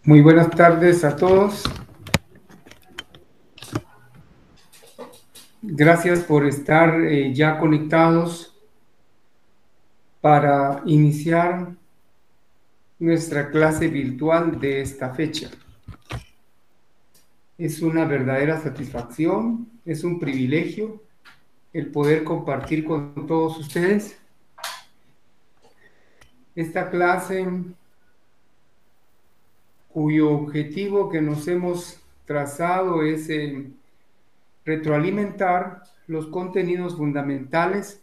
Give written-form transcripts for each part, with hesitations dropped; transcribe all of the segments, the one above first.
Muy buenas tardes a todos. Gracias por estar ya conectados para iniciar nuestra clase virtual de esta fecha. Es una verdadera satisfacción, es un privilegio el poder compartir con todos ustedes esta clase cuyo objetivo que nos hemos trazado es retroalimentar los contenidos fundamentales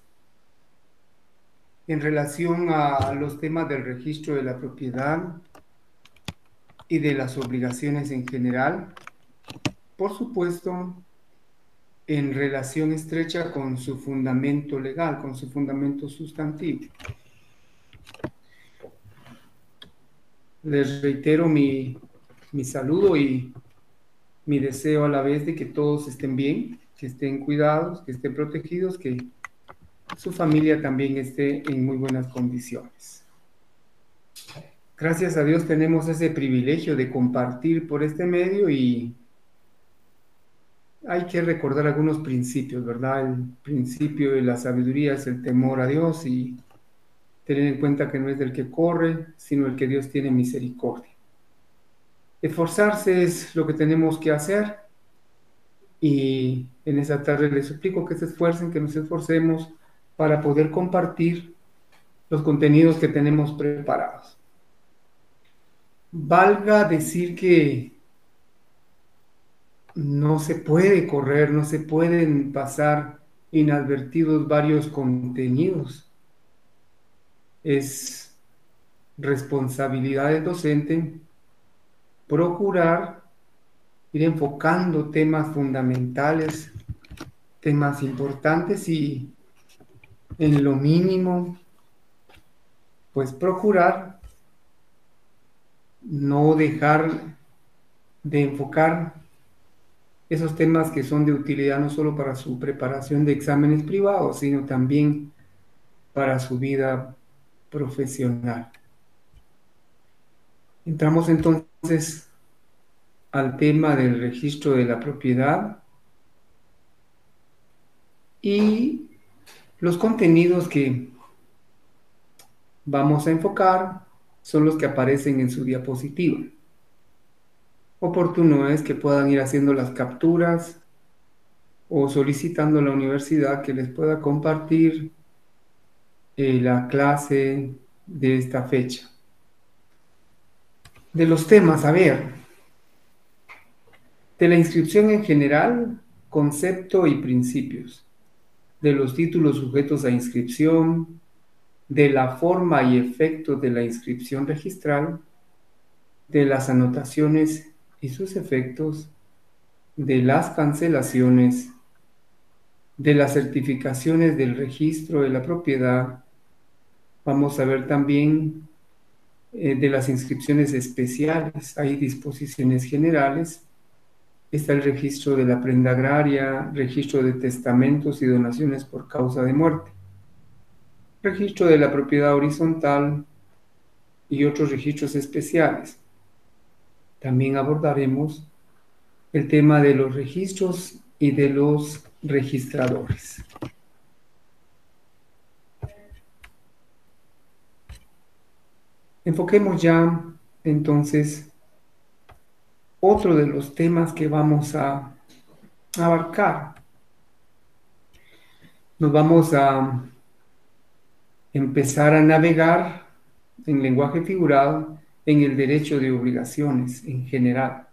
en relación a los temas del registro de la propiedad y de las obligaciones en general, por supuesto, en relación estrecha con su fundamento legal, con su fundamento sustantivo. Les reitero mi saludo y mi deseo a la vez de que todos estén bien, que estén cuidados, que estén protegidos, que su familia también esté en muy buenas condiciones. Gracias a Dios tenemos ese privilegio de compartir por este medio y hay que recordar algunos principios, ¿verdad? El principio de la sabiduría es el temor a Dios y tener en cuenta que no es del que corre, sino el que Dios tiene misericordia. Esforzarse es lo que tenemos que hacer y en esa tarde les suplico que se esfuercen, que nos esforcemos para poder compartir los contenidos que tenemos preparados. Valga decir que no se puede correr, no se pueden pasar inadvertidos varios contenidos. Es responsabilidad del docente procurar ir enfocando temas fundamentales, temas importantes y en lo mínimo, pues procurar no dejar de enfocar esos temas que son de utilidad no solo para su preparación de exámenes privados, sino también para su vida profesional. Entramos entonces al tema del registro de la propiedad y los contenidos que vamos a enfocar son los que aparecen en su diapositiva. Oportuno es que puedan ir haciendo las capturas o solicitando a la universidad que les pueda compartir la clase de esta fecha. De los temas, a ver, de la inscripción en general, concepto y principios, de los títulos sujetos a inscripción, de la forma y efectos de la inscripción registral, de las anotaciones y sus efectos, de las cancelaciones, de las certificaciones del registro de la propiedad. Vamos a ver también de las inscripciones especiales. Hay disposiciones generales. Está el registro de la prenda agraria, registro de testamentos y donaciones por causa de muerte, registro de la propiedad horizontal y otros registros especiales. También abordaremos el tema de los registros y de los registradores. Enfoquemos ya entonces otro de los temas que vamos a abarcar. Nos vamos a empezar a navegar en lenguaje figurado en el derecho de obligaciones en general.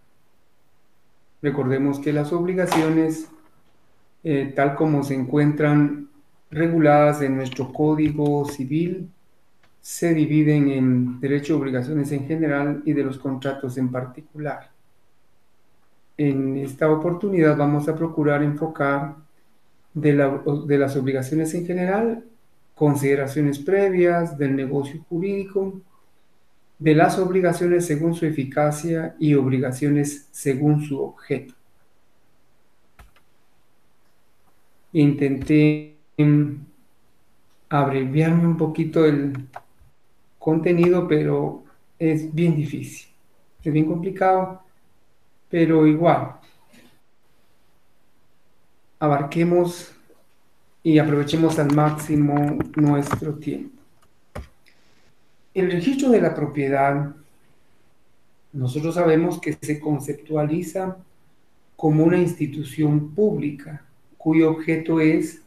Recordemos que las obligaciones, tal como se encuentran reguladas en nuestro Código Civil, se dividen en derecho de obligaciones en general y de los contratos en particular. En esta oportunidad vamos a procurar enfocar de las obligaciones en general, consideraciones previas del negocio jurídico, de las obligaciones según su eficacia y obligaciones según su objeto. Intenté abreviarme un poquito el contenido, pero es bien difícil. Es bien complicado, pero igual, abarquemos y aprovechemos al máximo nuestro tiempo. El registro de la propiedad, nosotros sabemos que se conceptualiza como una institución pública cuyo objeto es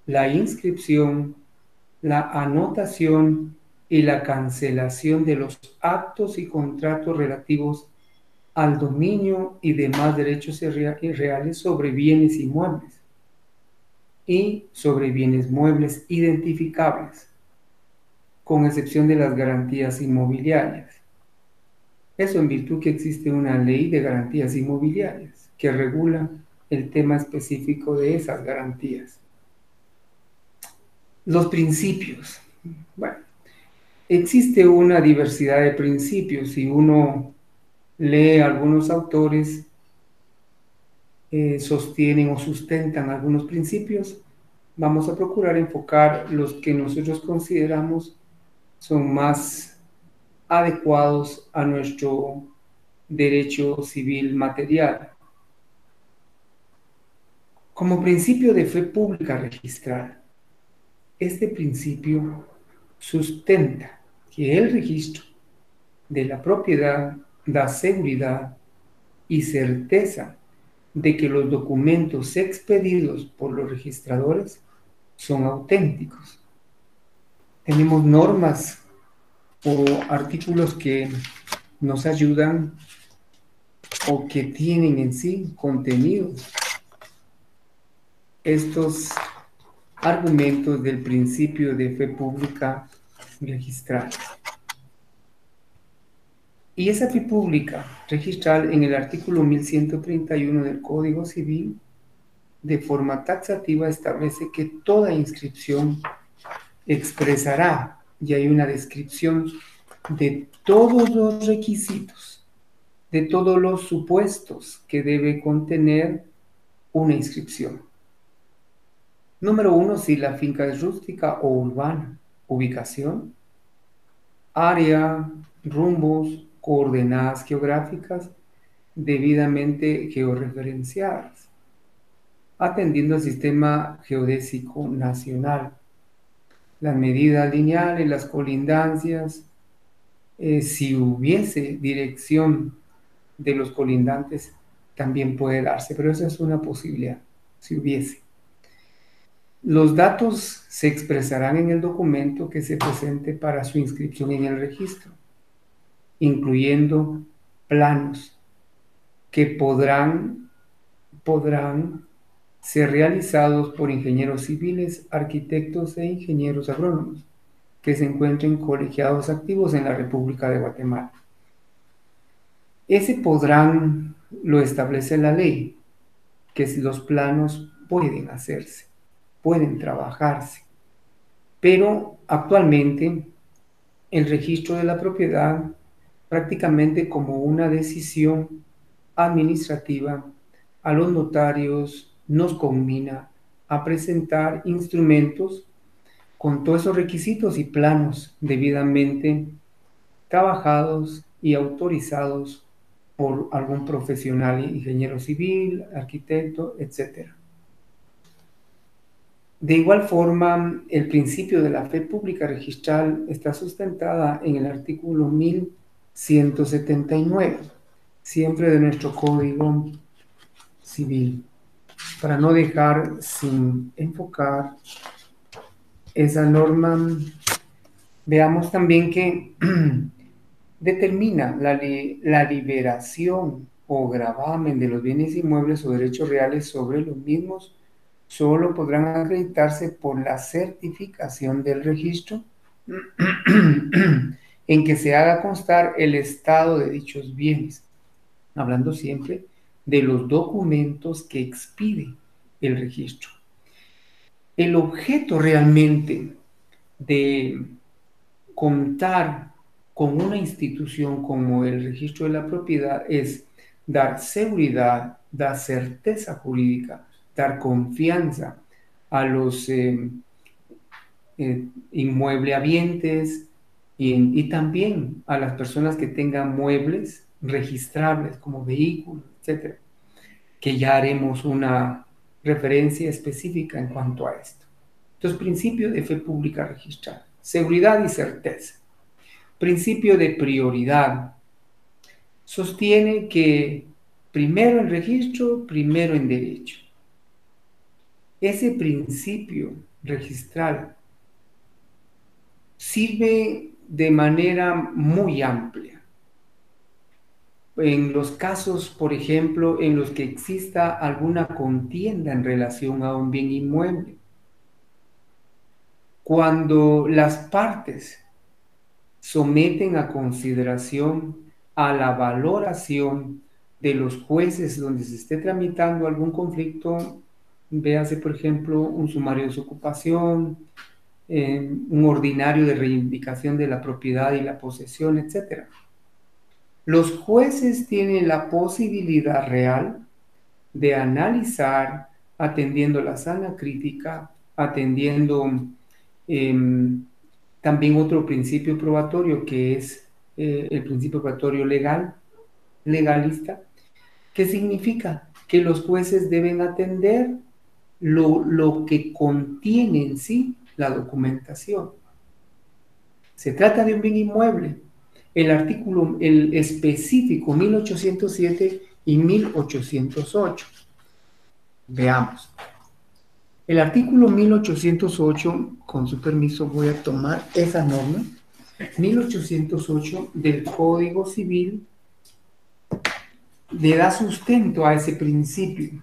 la inscripción, la anotación y la cancelación de los actos y contratos relativos al dominio y demás derechos reales sobre bienes inmuebles y sobre bienes muebles identificables, con excepción de las garantías inmobiliarias. Eso en virtud que existe una ley de garantías inmobiliarias que regula el tema específico de esas garantías. Los principios. Bueno, existe una diversidad de principios. Si uno lee algunos autores, sostienen o sustentan algunos principios, vamos a procurar enfocar los que nosotros consideramos son más adecuados a nuestro derecho civil material. Como principio de fe pública registral, este principio sustenta que el registro de la propiedad da seguridad y certeza de que los documentos expedidos por los registradores son auténticos. Tenemos normas o artículos que nos ayudan o que tienen en sí contenidos estos argumentos del principio de fe pública registral. Y esa fe pública registral en el artículo 1131 del Código Civil de forma taxativa establece que toda inscripción expresará, y hay una descripción de todos los requisitos, de todos los supuestos que debe contener una inscripción. Número 1, si la finca es rústica o urbana. Ubicación, área, rumbos, coordenadas geográficas debidamente georreferenciadas, atendiendo al sistema geodésico nacional. Las medidas lineales, las colindancias, si hubiese dirección de los colindantes, también puede darse, pero esa es una posibilidad, si hubiese. Los datos se expresarán en el documento que se presente para su inscripción en el registro, incluyendo planos que podrán ser realizados por ingenieros civiles, arquitectos e ingenieros agrónomos que se encuentren colegiados activos en la República de Guatemala. Ese podrán lo establece la ley, que si los planos pueden hacerse, pueden trabajarse, pero actualmente el registro de la propiedad, prácticamente como una decisión administrativa, a los notarios nos conmina a presentar instrumentos con todos esos requisitos y planos debidamente trabajados y autorizados por algún profesional, ingeniero civil, arquitecto, etc. De igual forma, el principio de la fe pública registral está sustentada en el artículo 1179, siempre de nuestro Código Civil, para no dejar sin enfocar esa norma. Veamos también que determina la liberación o gravamen de los bienes inmuebles o derechos reales sobre los mismos. Solo podrán acreditarse por la certificación del registro en que se haga constar el estado de dichos bienes, hablando siempre de los documentos que expide el registro. El objeto realmente de contar con una institución como el registro de la propiedad es dar seguridad, dar certeza jurídica, confianza a los inmueblehabientes y también a las personas que tengan muebles registrables como vehículos, etcétera, que ya haremos una referencia específica en cuanto a esto. Entonces, principio de fe pública registral, seguridad y certeza. Principio de prioridad. Sostiene que primero en registro, primero en derecho. Ese principio registral sirve de manera muy amplia. En los casos, por ejemplo, en los que exista alguna contienda en relación a un bien inmueble, cuando las partes someten a consideración a la valoración de los jueces donde se esté tramitando algún conflicto, véase, por ejemplo, un sumario de desocupación, un ordinario de reivindicación de la propiedad y la posesión, etc. Los jueces tienen la posibilidad real de analizar, atendiendo la sana crítica, atendiendo también otro principio probatorio que es el principio probatorio legalista, que significa que los jueces deben atender lo que contiene en sí la documentación. Se trata de un bien inmueble. El específico 1807 y 1808. Veamos. El artículo 1808, con su permiso voy a tomar esa norma, 1808 del Código Civil, le da sustento a ese principio.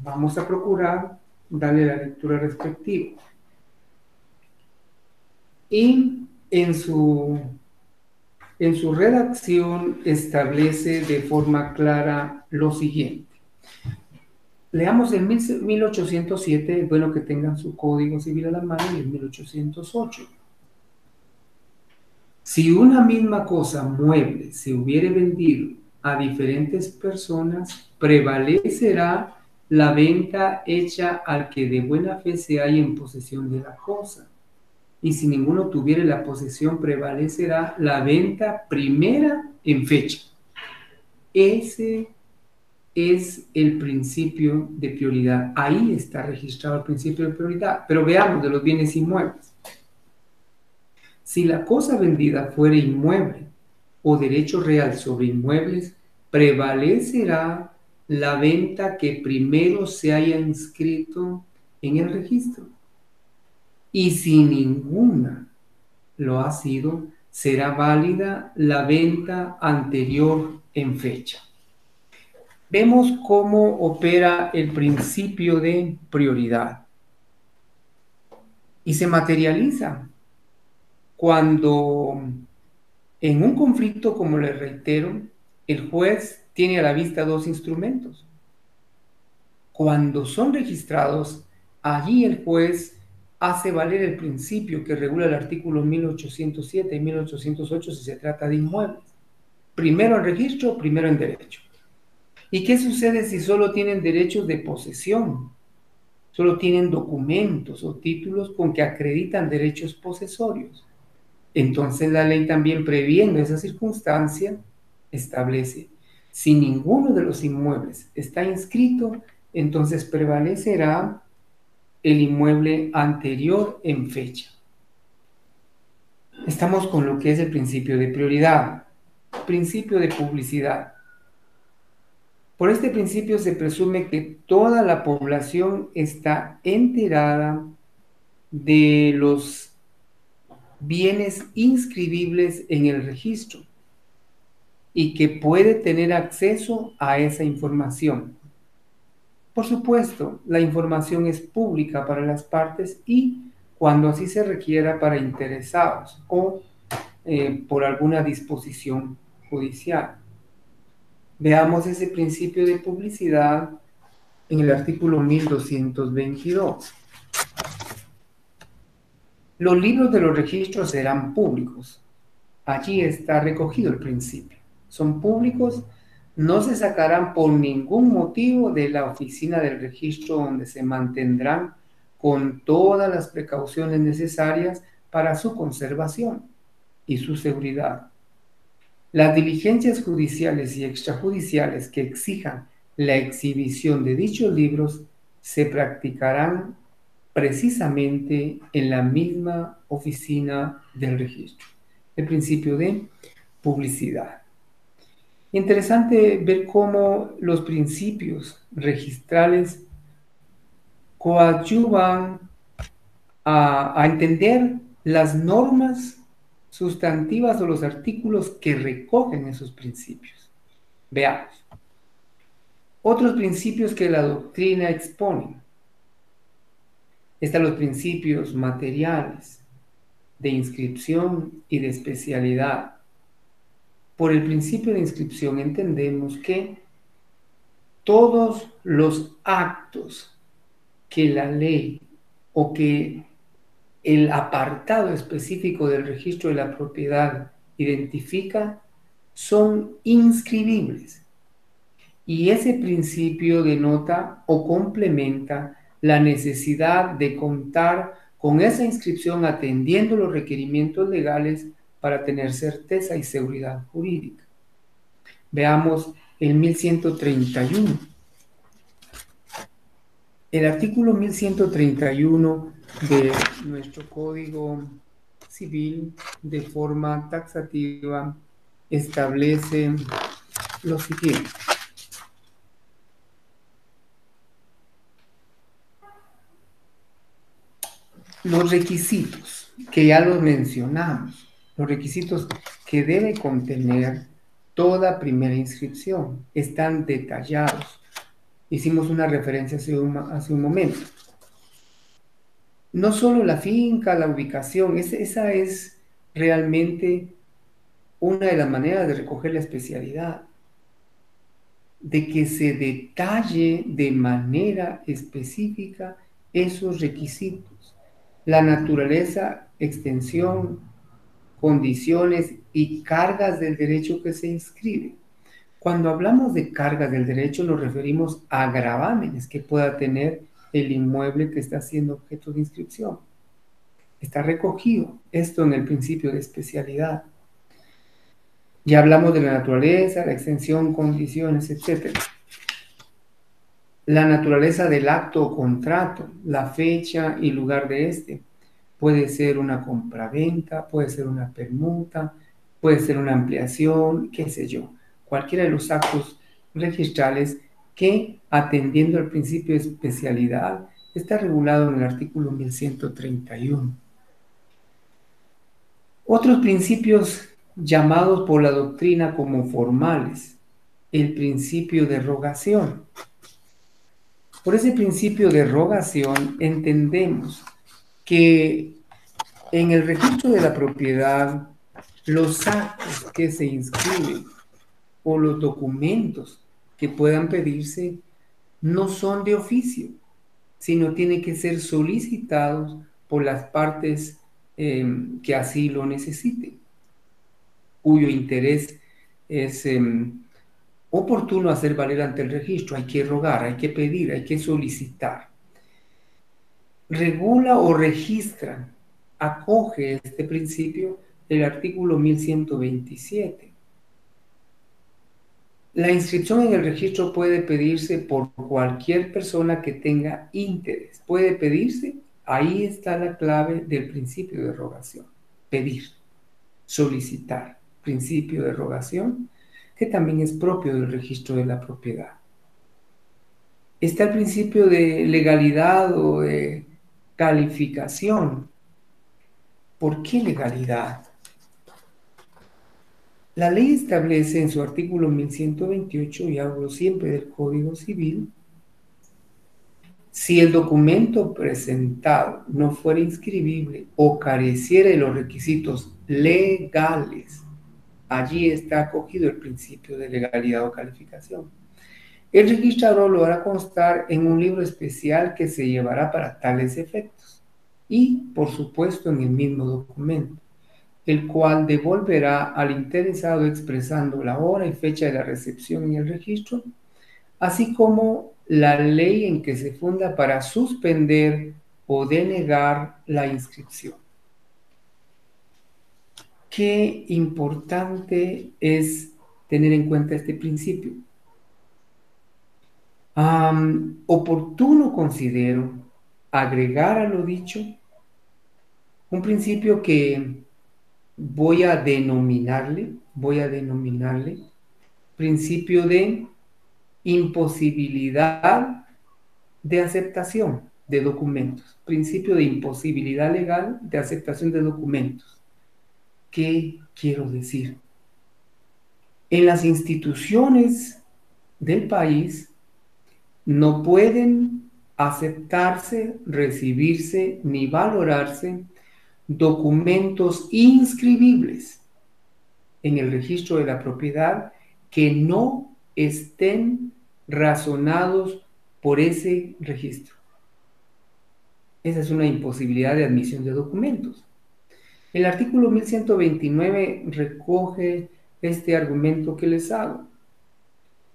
Vamos a procurar darle la lectura respectiva. Y en su redacción establece de forma clara lo siguiente. Leamos el 1807, es bueno que tengan su Código Civil a la mano, y el 1808. Si una misma cosa mueble se hubiere vendido a diferentes personas, prevalecerá la venta hecha al que de buena fe se halla en posesión de la cosa. Y si ninguno tuviere la posesión, prevalecerá la venta primera en fecha. Ese es el principio de prioridad. Ahí está registrado el principio de prioridad. Pero veamos de los bienes inmuebles. Si la cosa vendida fuere inmueble o derecho real sobre inmuebles, prevalecerá la venta que primero se haya inscrito en el registro. Y si ninguna lo ha sido, será válida la venta anterior en fecha. Vemos cómo opera el principio de prioridad y se materializa cuando en un conflicto, como les reitero, el juez tiene a la vista dos instrumentos. Cuando son registrados, allí el juez hace valer el principio que regula el artículo 1807 y 1808 si se trata de inmuebles. Primero en registro, primero en derecho. ¿Y qué sucede si solo tienen derechos de posesión? Solo tienen documentos o títulos con que acreditan derechos posesorios. Entonces la ley también, previendo esa circunstancia, establece: si ninguno de los inmuebles está inscrito, entonces prevalecerá el inmueble anterior en fecha. Estamos con lo que es el principio de prioridad, principio de publicidad. Por este principio se presume que toda la población está enterada de los bienes inscribibles en el registro y que puede tener acceso a esa información. Por supuesto, la información es pública para las partes y, cuando así se requiera, para interesados o por alguna disposición judicial. Veamos ese principio de publicidad en el artículo 1222. Los libros de los registros serán públicos. Allí está recogido el principio. Son públicos, no se sacarán por ningún motivo de la oficina del registro, donde se mantendrán con todas las precauciones necesarias para su conservación y su seguridad. Las diligencias judiciales y extrajudiciales que exijan la exhibición de dichos libros se practicarán precisamente en la misma oficina del registro. El principio de publicidad. Interesante ver cómo los principios registrales coadyuvan a entender las normas sustantivas o los artículos que recogen esos principios. Veamos. Otros principios que la doctrina expone. Están los principios materiales de inscripción y de especialidad. Por el principio de inscripción entendemos que todos los actos que la ley o que el apartado específico del registro de la propiedad identifica son inscribibles. Y ese principio denota o complementa la necesidad de contar con esa inscripción atendiendo los requerimientos legales para tener certeza y seguridad jurídica. Veamos el 1131. El artículo 1131 de nuestro Código Civil, de forma taxativa, establece lo siguiente. Los requisitos, que ya los mencionamos, los requisitos que debe contener toda primera inscripción, están detallados. Hicimos una referencia hace un momento. No solo la finca, la ubicación, esa es realmente una de las maneras de recoger la especialidad, de que se detalle de manera específica esos requisitos, la naturaleza, extensión, condiciones y cargas del derecho que se inscribe. Cuando hablamos de cargas del derecho nos referimos a gravámenes que pueda tener el inmueble que está siendo objeto de inscripción. Está recogido esto en el principio de especialidad. Ya hablamos de la naturaleza, la extensión, condiciones, etc. La naturaleza del acto o contrato, la fecha y lugar de este. Puede ser una compraventa, puede ser una permuta, puede ser una ampliación, qué sé yo. Cualquiera de los actos registrales que, atendiendo al principio de especialidad, está regulado en el artículo 1131. Otros principios llamados por la doctrina como formales. El principio de rogación. Por ese principio de rogación entendemos que en el registro de la propiedad, los actos que se inscriben o los documentos que puedan pedirse no son de oficio, sino tienen que ser solicitados por las partes que así lo necesiten, cuyo interés es oportuno hacer valer ante el registro. Hay que rogar, hay que pedir, hay que solicitar. Regula o registra, acoge este principio el artículo 1127. La inscripción en el registro puede pedirse por cualquier persona que tenga interés. Puede pedirse, ahí está la clave del principio de rogación. Pedir, solicitar, principio de rogación, que también es propio del registro de la propiedad. Está el principio de legalidad o de calificación. ¿Por qué legalidad? La ley establece en su artículo 1128, y hablo siempre del Código Civil, si el documento presentado no fuera inscribible o careciera de los requisitos legales, allí está acogido el principio de legalidad o calificación. El registrador lo hará constar en un libro especial que se llevará para tales efectos y, por supuesto, en el mismo documento, el cual devolverá al interesado expresando la hora y fecha de la recepción en el registro, así como la ley en que se funda para suspender o denegar la inscripción. qué importante es tener en cuenta este principio. Oportuno considero agregar a lo dicho un principio que voy a denominarle principio de imposibilidad de aceptación de documentos, principio de imposibilidad legal de aceptación de documentos. ¿Qué quiero decir? En las instituciones del país no pueden aceptarse, recibirse ni valorarse documentos inscribibles en el registro de la propiedad que no estén razonados por ese registro. Esa es una imposibilidad de admisión de documentos. El artículo 1129 recoge este argumento que les hago.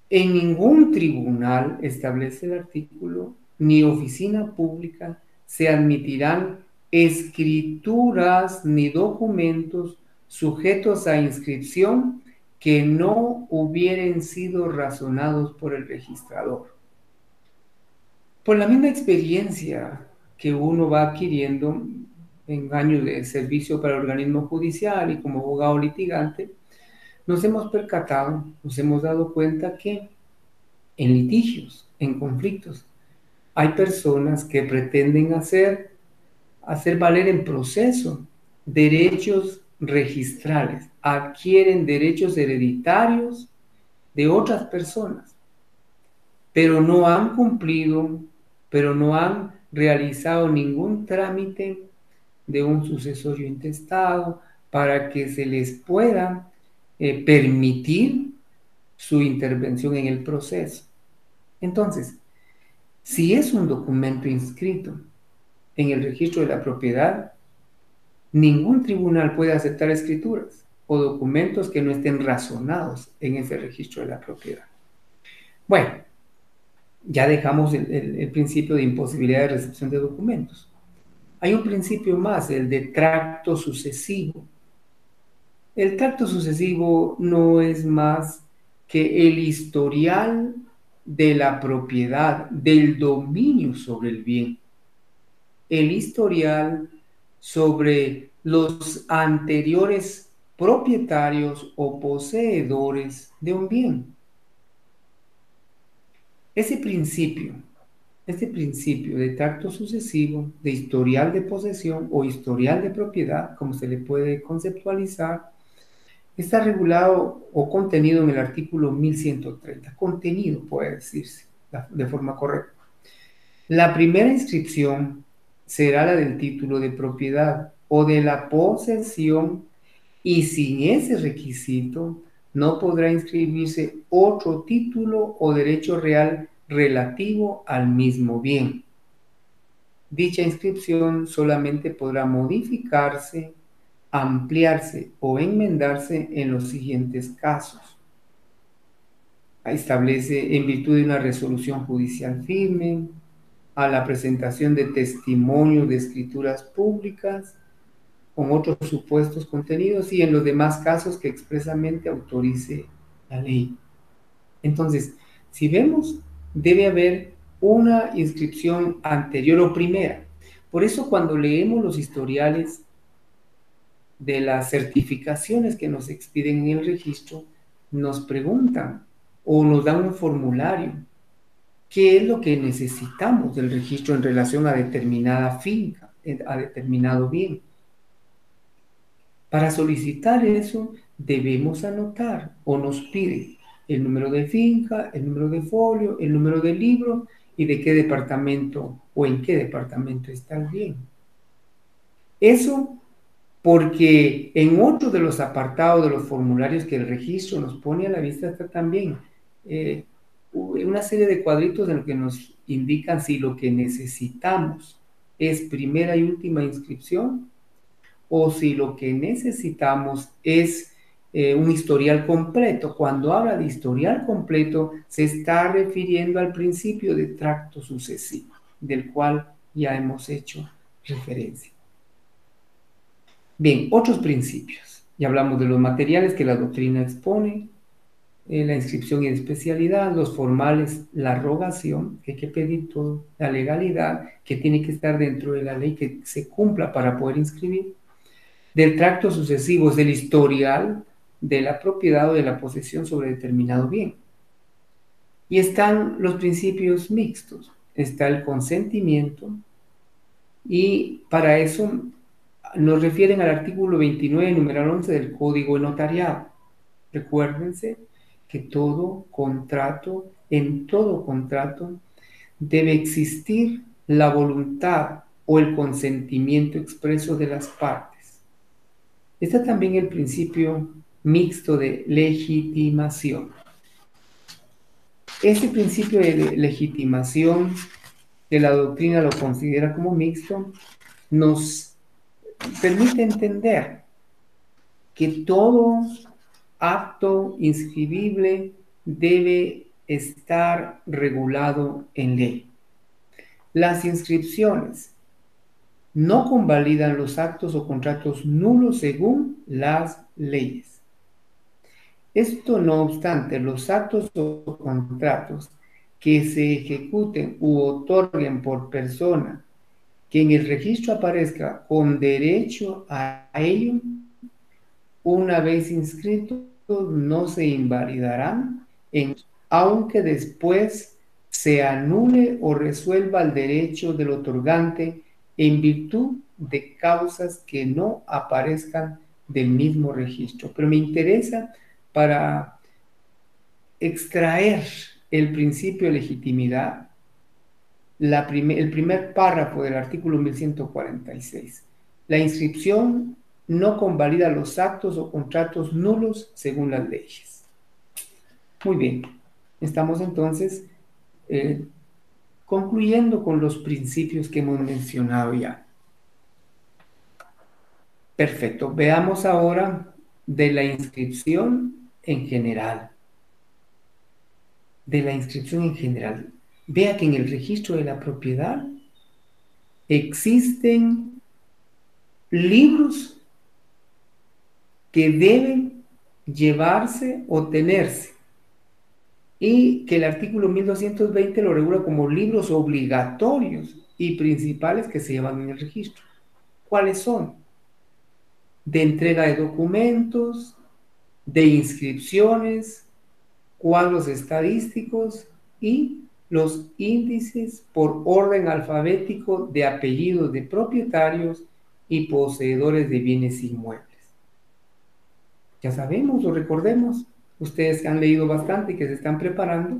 En ningún tribunal, establece el artículo, ni oficina pública se admitirán escrituras ni documentos sujetos a inscripción que no hubieran sido razonados por el registrador. Por la misma experiencia que uno va adquiriendo en años de servicio para el organismo judicial y como abogado litigante, nos hemos percatado, nos hemos dado cuenta que en litigios, en conflictos, hay personas que pretenden hacer valer en proceso derechos registrales, adquieren derechos hereditarios de otras personas, pero no han cumplido, pero no han realizado ningún trámite de un sucesorio intestado para que se les pueda permitir su intervención en el proceso. Entonces, si es un documento inscrito en el registro de la propiedad, ningún tribunal puede aceptar escrituras o documentos que no estén razonados en ese registro de la propiedad. Bueno, ya dejamos el principio de imposibilidad de recepción de documentos. Hay un principio más, el de tracto sucesivo. El tracto sucesivo no es más que el historial de la propiedad, del dominio sobre el bien. El historial sobre los anteriores propietarios o poseedores de un bien. Este principio de tracto sucesivo, de historial de posesión o historial de propiedad, como se le puede conceptualizar, está regulado o contenido en el artículo 1130. Contenido, puede decirse de forma correcta. La primera inscripción será la del título de propiedad o de la posesión, y sin ese requisito no podrá inscribirse otro título o derecho real relativo al mismo bien. Dicha inscripción solamente podrá modificarse, ampliarse o enmendarse en los siguientes casos. Establece en virtud de una resolución judicial firme, a la presentación de testimonios de escrituras públicas, con otros supuestos contenidos y en los demás casos que expresamente autorice la ley. Entonces, si vemos, debe haber una inscripción anterior o primera. Por eso cuando leemos los historiales de las certificaciones que nos expiden en el registro, nos preguntan o nos dan un formulario. ¿Qué es lo que necesitamos del registro en relación a determinada finca, a determinado bien? Para solicitar eso, debemos anotar o nos pide el número de finca, el número de folio, el número de libro y de qué departamento o en qué departamento está el bien. Eso porque en otro de los apartados de los formularios que el registro nos pone a la vista está también una serie de cuadritos en los que nos indican si lo que necesitamos es primera y última inscripción o si lo que necesitamos es un historial completo. Cuando habla de historial completo, se está refiriendo al principio de tracto sucesivo, del cual ya hemos hecho referencia. Bien, otros principios. Ya hablamos de los materiales que la doctrina expone, la inscripción y especialidad, los formales, la rogación, que hay que pedir todo, la legalidad, que tiene que estar dentro de la ley, que se cumpla para poder inscribir, del tracto sucesivo, es del historial de la propiedad o de la posesión sobre determinado bien. Y están los principios mixtos, está el consentimiento, y para eso nos refieren al artículo 29, numeral 11 del Código de Notariado. Recuérdense que en todo contrato, debe existir la voluntad o el consentimiento expreso de las partes. Está también el principio mixto de legitimación. Este principio de legitimación, que la doctrina lo considera como mixto, nos permite entender que todo acto inscribible debe estar regulado en ley. Las inscripciones no convalidan los actos o contratos nulos según las leyes. Esto no obstante, los actos o contratos que se ejecuten u otorguen por persona que en el registro aparezca con derecho a ello, una vez inscritos, no se invalidarán, aunque después se anule o resuelva el derecho del otorgante en virtud de causas que no aparezcan del mismo registro. Pero me interesa para extraer el principio de legitimidad, el primer párrafo del artículo 1146. La inscripción no convalida los actos o contratos nulos según las leyes. Muy bien, estamos entonces concluyendo con los principios que hemos mencionado ya. Perfecto, veamos ahora de la inscripción en general. De la inscripción en general. Vea que en el registro de la propiedad existen libros que deben llevarse o tenerse, y que el artículo 1220 lo regula como libros obligatorios y principales que se llevan en el registro. ¿Cuáles son? De entrega de documentos, de inscripciones, cuadros estadísticos y los índices por orden alfabético de apellidos de propietarios y poseedores de bienes inmuebles. Ya sabemos o recordemos, ustedes que han leído bastante y que se están preparando,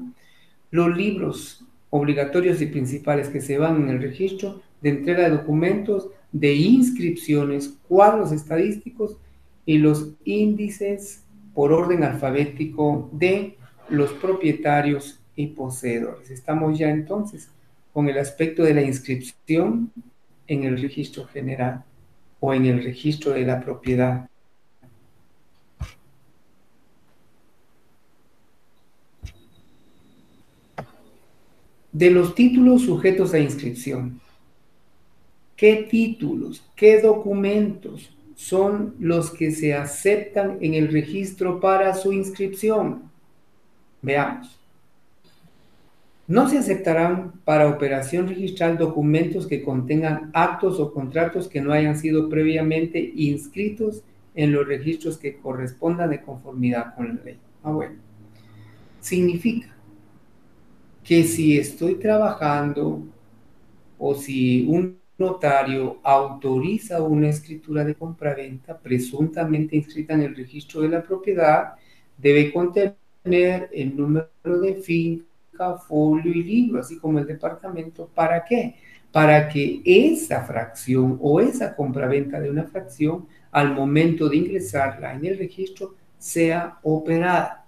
los libros obligatorios y principales que se van en el registro de entrega de documentos, de inscripciones, cuadros estadísticos y los índices por orden alfabético de los propietarios y poseedores. Estamos ya entonces con el aspecto de la inscripción en el registro general o en el registro de la propiedad. De los títulos sujetos a inscripción. ¿Qué títulos, qué documentos son los que se aceptan en el registro para su inscripción? Veamos. No se aceptarán para operación registral documentos que contengan actos o contratos que no hayan sido previamente inscritos en los registros que correspondan de conformidad con la ley. Bueno. Significa que si estoy trabajando o si un notario autoriza una escritura de compraventa presuntamente inscrita en el registro de la propiedad, debe contener el número de finca, folio y libro, así como el departamento. ¿Para qué? Para que esa fracción o esa compraventa de una fracción, al momento de ingresarla en el registro, sea operada.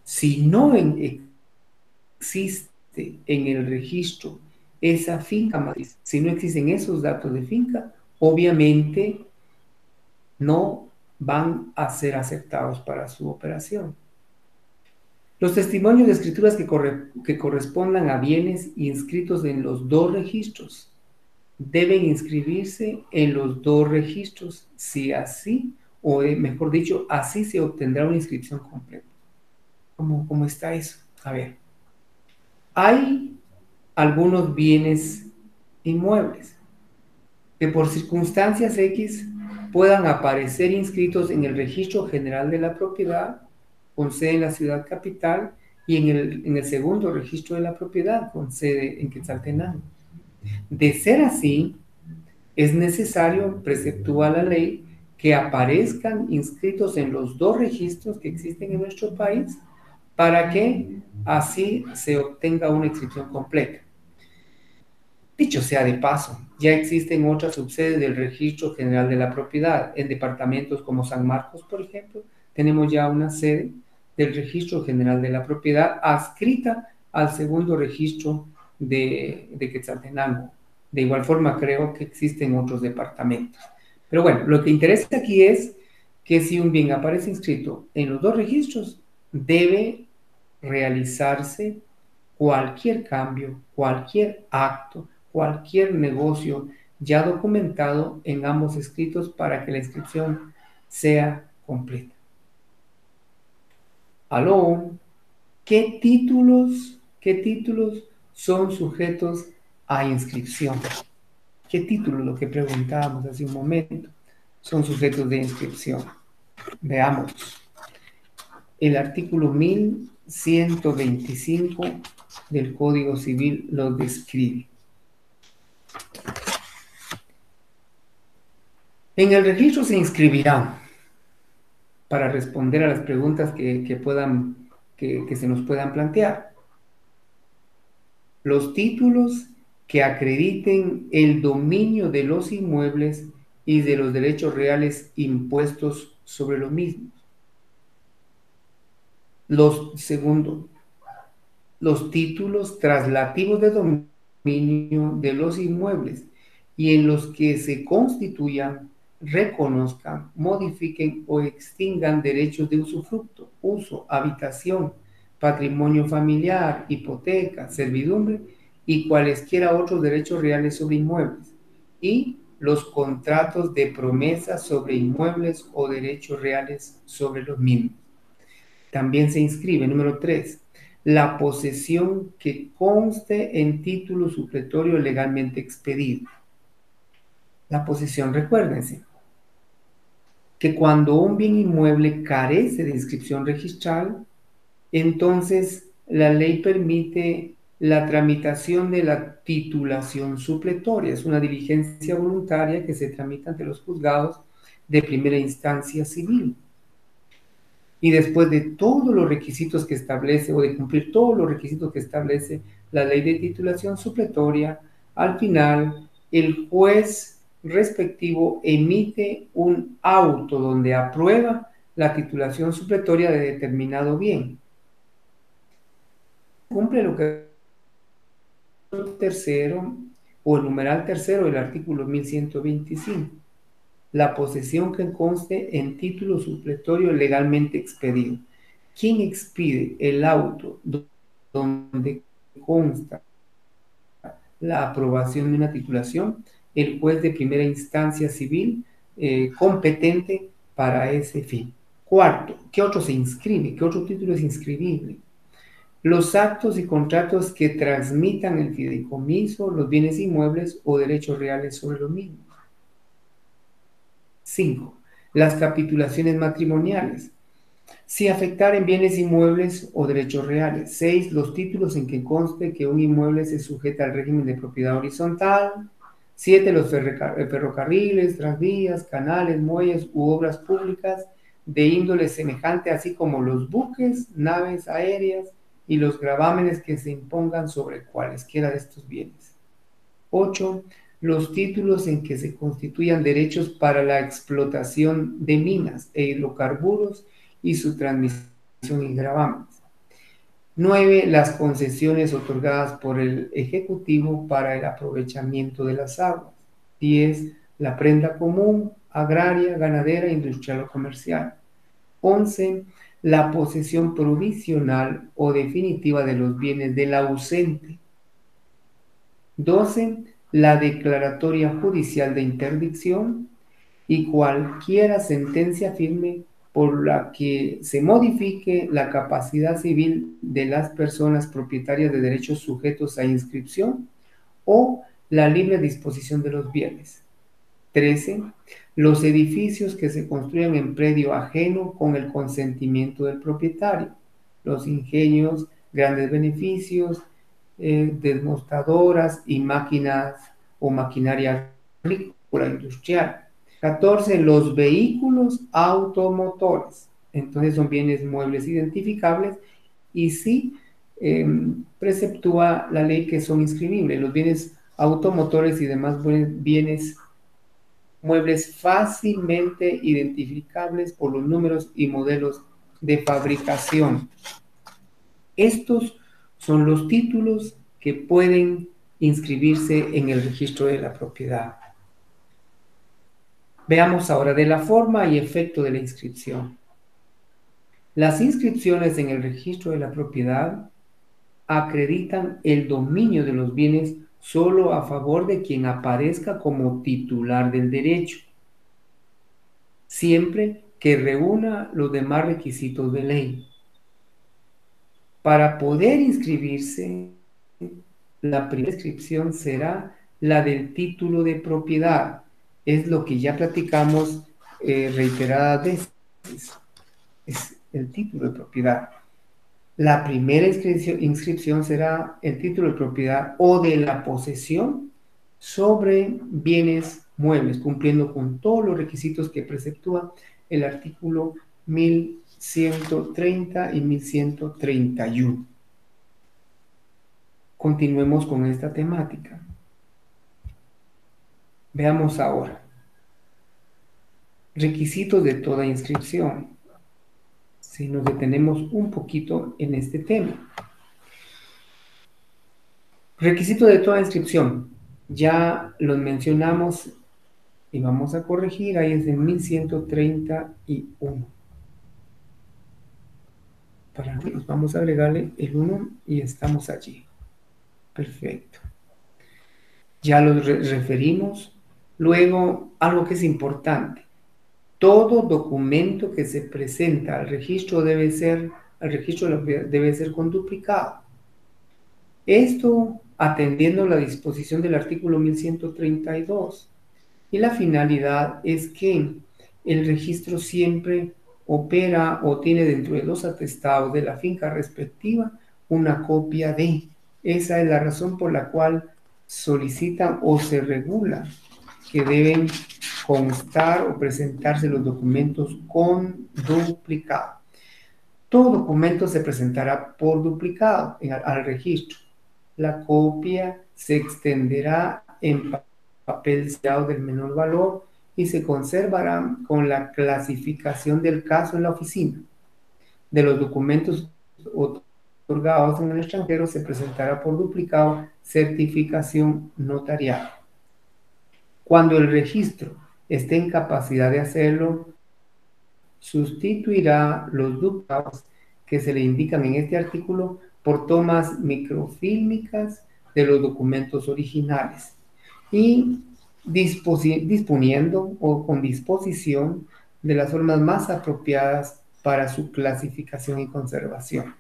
Si no existe en el registro esa finca matriz, si no existen esos datos de finca, obviamente no van a ser aceptados para su operación. Los testimonios de escrituras que correspondan a bienes inscritos en los dos registros deben inscribirse en los dos registros, si así o mejor dicho, así se obtendrá una inscripción completa. ¿Cómo está eso? A ver, hay algunos bienes inmuebles que por circunstancias X puedan aparecer inscritos en el Registro General de la Propiedad, con sede en la ciudad capital, y en el segundo registro de la propiedad, con sede en Quetzaltenango. De ser así, es necesario, preceptúa la ley, que aparezcan inscritos en los dos registros que existen en nuestro país para que así se obtenga una inscripción completa. Dicho sea de paso, ya existen otras subsedes del Registro General de la Propiedad. En departamentos como San Marcos, por ejemplo, tenemos ya una sede del Registro General de la Propiedad adscrita al segundo registro de Quetzaltenango. De igual forma, creo que existen otros departamentos. Pero bueno, lo que interesa aquí es que si un bien aparece inscrito en los dos registros, debe realizarse cualquier cambio, cualquier acto, cualquier negocio ya documentado en ambos escritos para que la inscripción sea completa. ¿Aló? ¿Qué títulos son sujetos a inscripción? ¿Qué títulos, lo que preguntábamos hace un momento, son sujetos de inscripción? Veamos. El artículo 1125 del Código Civil lo describe. En el registro se inscribirán, para responder a las preguntas que se nos puedan plantear, los títulos que acrediten el dominio de los inmuebles y de los derechos reales impuestos sobre los mismos. Segundo, los títulos traslativos de dominio de los inmuebles y en los que se constituyan, reconozcan, modifiquen o extingan derechos de usufructo, uso, habitación, patrimonio familiar, hipoteca, servidumbre y cualesquiera otros derechos reales sobre inmuebles, y los contratos de promesa sobre inmuebles o derechos reales sobre los mismos. También se inscribe, número 3, la posesión que conste en título supletorio legalmente expedido. La posesión, recuérdense, que cuando un bien inmueble carece de inscripción registral, entonces la ley permite la tramitación de la titulación supletoria. Es una diligencia voluntaria que se tramita ante los juzgados de primera instancia civil. Y después de todos los requisitos que establece, o de cumplir todos los requisitos que establece la ley de titulación supletoria, al final el juez respectivo emite un auto donde aprueba la titulación supletoria de determinado bien. Cumple lo que el tercero o el numeral tercero del artículo 1125. La posesión que conste en título supletorio legalmente expedido. ¿Quién expide el auto donde consta la aprobación de una titulación? El juez de primera instancia civil competente para ese fin. Cuarto, ¿qué otro se inscribe? ¿Qué otro título es inscribible? Los actos y contratos que transmitan el fideicomiso, los bienes inmuebles o derechos reales sobre los mismos. 5. Las capitulaciones matrimoniales, si afectaren bienes inmuebles o derechos reales. 6. Los títulos en que conste que un inmueble se sujeta al régimen de propiedad horizontal. 7. Los ferrocarriles, tranvías, canales, muelles u obras públicas de índole semejante, así como los buques, naves aéreas y los gravámenes que se impongan sobre cualesquiera de estos bienes. 8. Los títulos en que se constituyan derechos para la explotación de minas e hidrocarburos y su transmisión y gravámenes. 9. Las concesiones otorgadas por el Ejecutivo para el aprovechamiento de las aguas. 10. La prenda común, agraria, ganadera, industrial o comercial. 11. La posesión provisional o definitiva de los bienes del ausente. 12. La declaratoria judicial de interdicción. y cualquiera sentencia firme por la que se modifique la capacidad civil de las personas propietarias de derechos sujetos a inscripción o la libre disposición de los bienes. 13. Los edificios que se construyan en predio ajeno con el consentimiento del propietario. Los ingenios, grandes beneficios, desmostadoras y máquinas o maquinaria agrícola industrial. 14. Los vehículos automotores. Entonces son bienes muebles identificables y sí preceptúa la ley que son inscribibles. Los bienes automotores y demás bienes muebles fácilmente identificables por los números y modelos de fabricación. Estos son los títulos que pueden inscribirse en el registro de la propiedad. Veamos ahora de la forma y efecto de la inscripción. Las inscripciones en el registro de la propiedad acreditan el dominio de los bienes solo a favor de quien aparezca como titular del derecho, siempre que reúna los demás requisitos de ley. Para poder inscribirse, la primera inscripción será la del título de propiedad. Es lo que ya platicamos reiteradas veces. Es el título de propiedad. La primera inscripción será el título de propiedad o de la posesión sobre bienes muebles, cumpliendo con todos los requisitos que preceptúa el artículo 1130 y 1131. Continuemos con esta temática. Veamos ahora. Requisitos de toda inscripción. Si nos detenemos un poquito en este tema. Requisito de toda inscripción. Ya los mencionamos y vamos a corregir. Ahí es en 1131. Para nosotros vamos a agregarle el 1 y estamos allí. Perfecto. Ya los referimos. Luego, algo que es importante. Todo documento que se presenta al registro debe ser con duplicado. Esto atendiendo la disposición del artículo 1132. Y la finalidad es que el registro siempre opera o tiene dentro de los atestados de la finca respectiva una copia de. Esa es la razón por la cual solicitan o se regula que deben constar o presentarse los documentos con duplicado. Todo documento se presentará por duplicado al registro. La copia se extenderá en papel sellado del menor valor y se conservará con la clasificación del caso en la oficina. De los documentos otorgados en el extranjero se presentará por duplicado certificación notarial. Cuando el registro esté en capacidad de hacerlo, sustituirá los duplicados que se le indican en este artículo por tomas microfílmicas de los documentos originales y disponiendo o con disposición de las formas más apropiadas para su clasificación y conservación.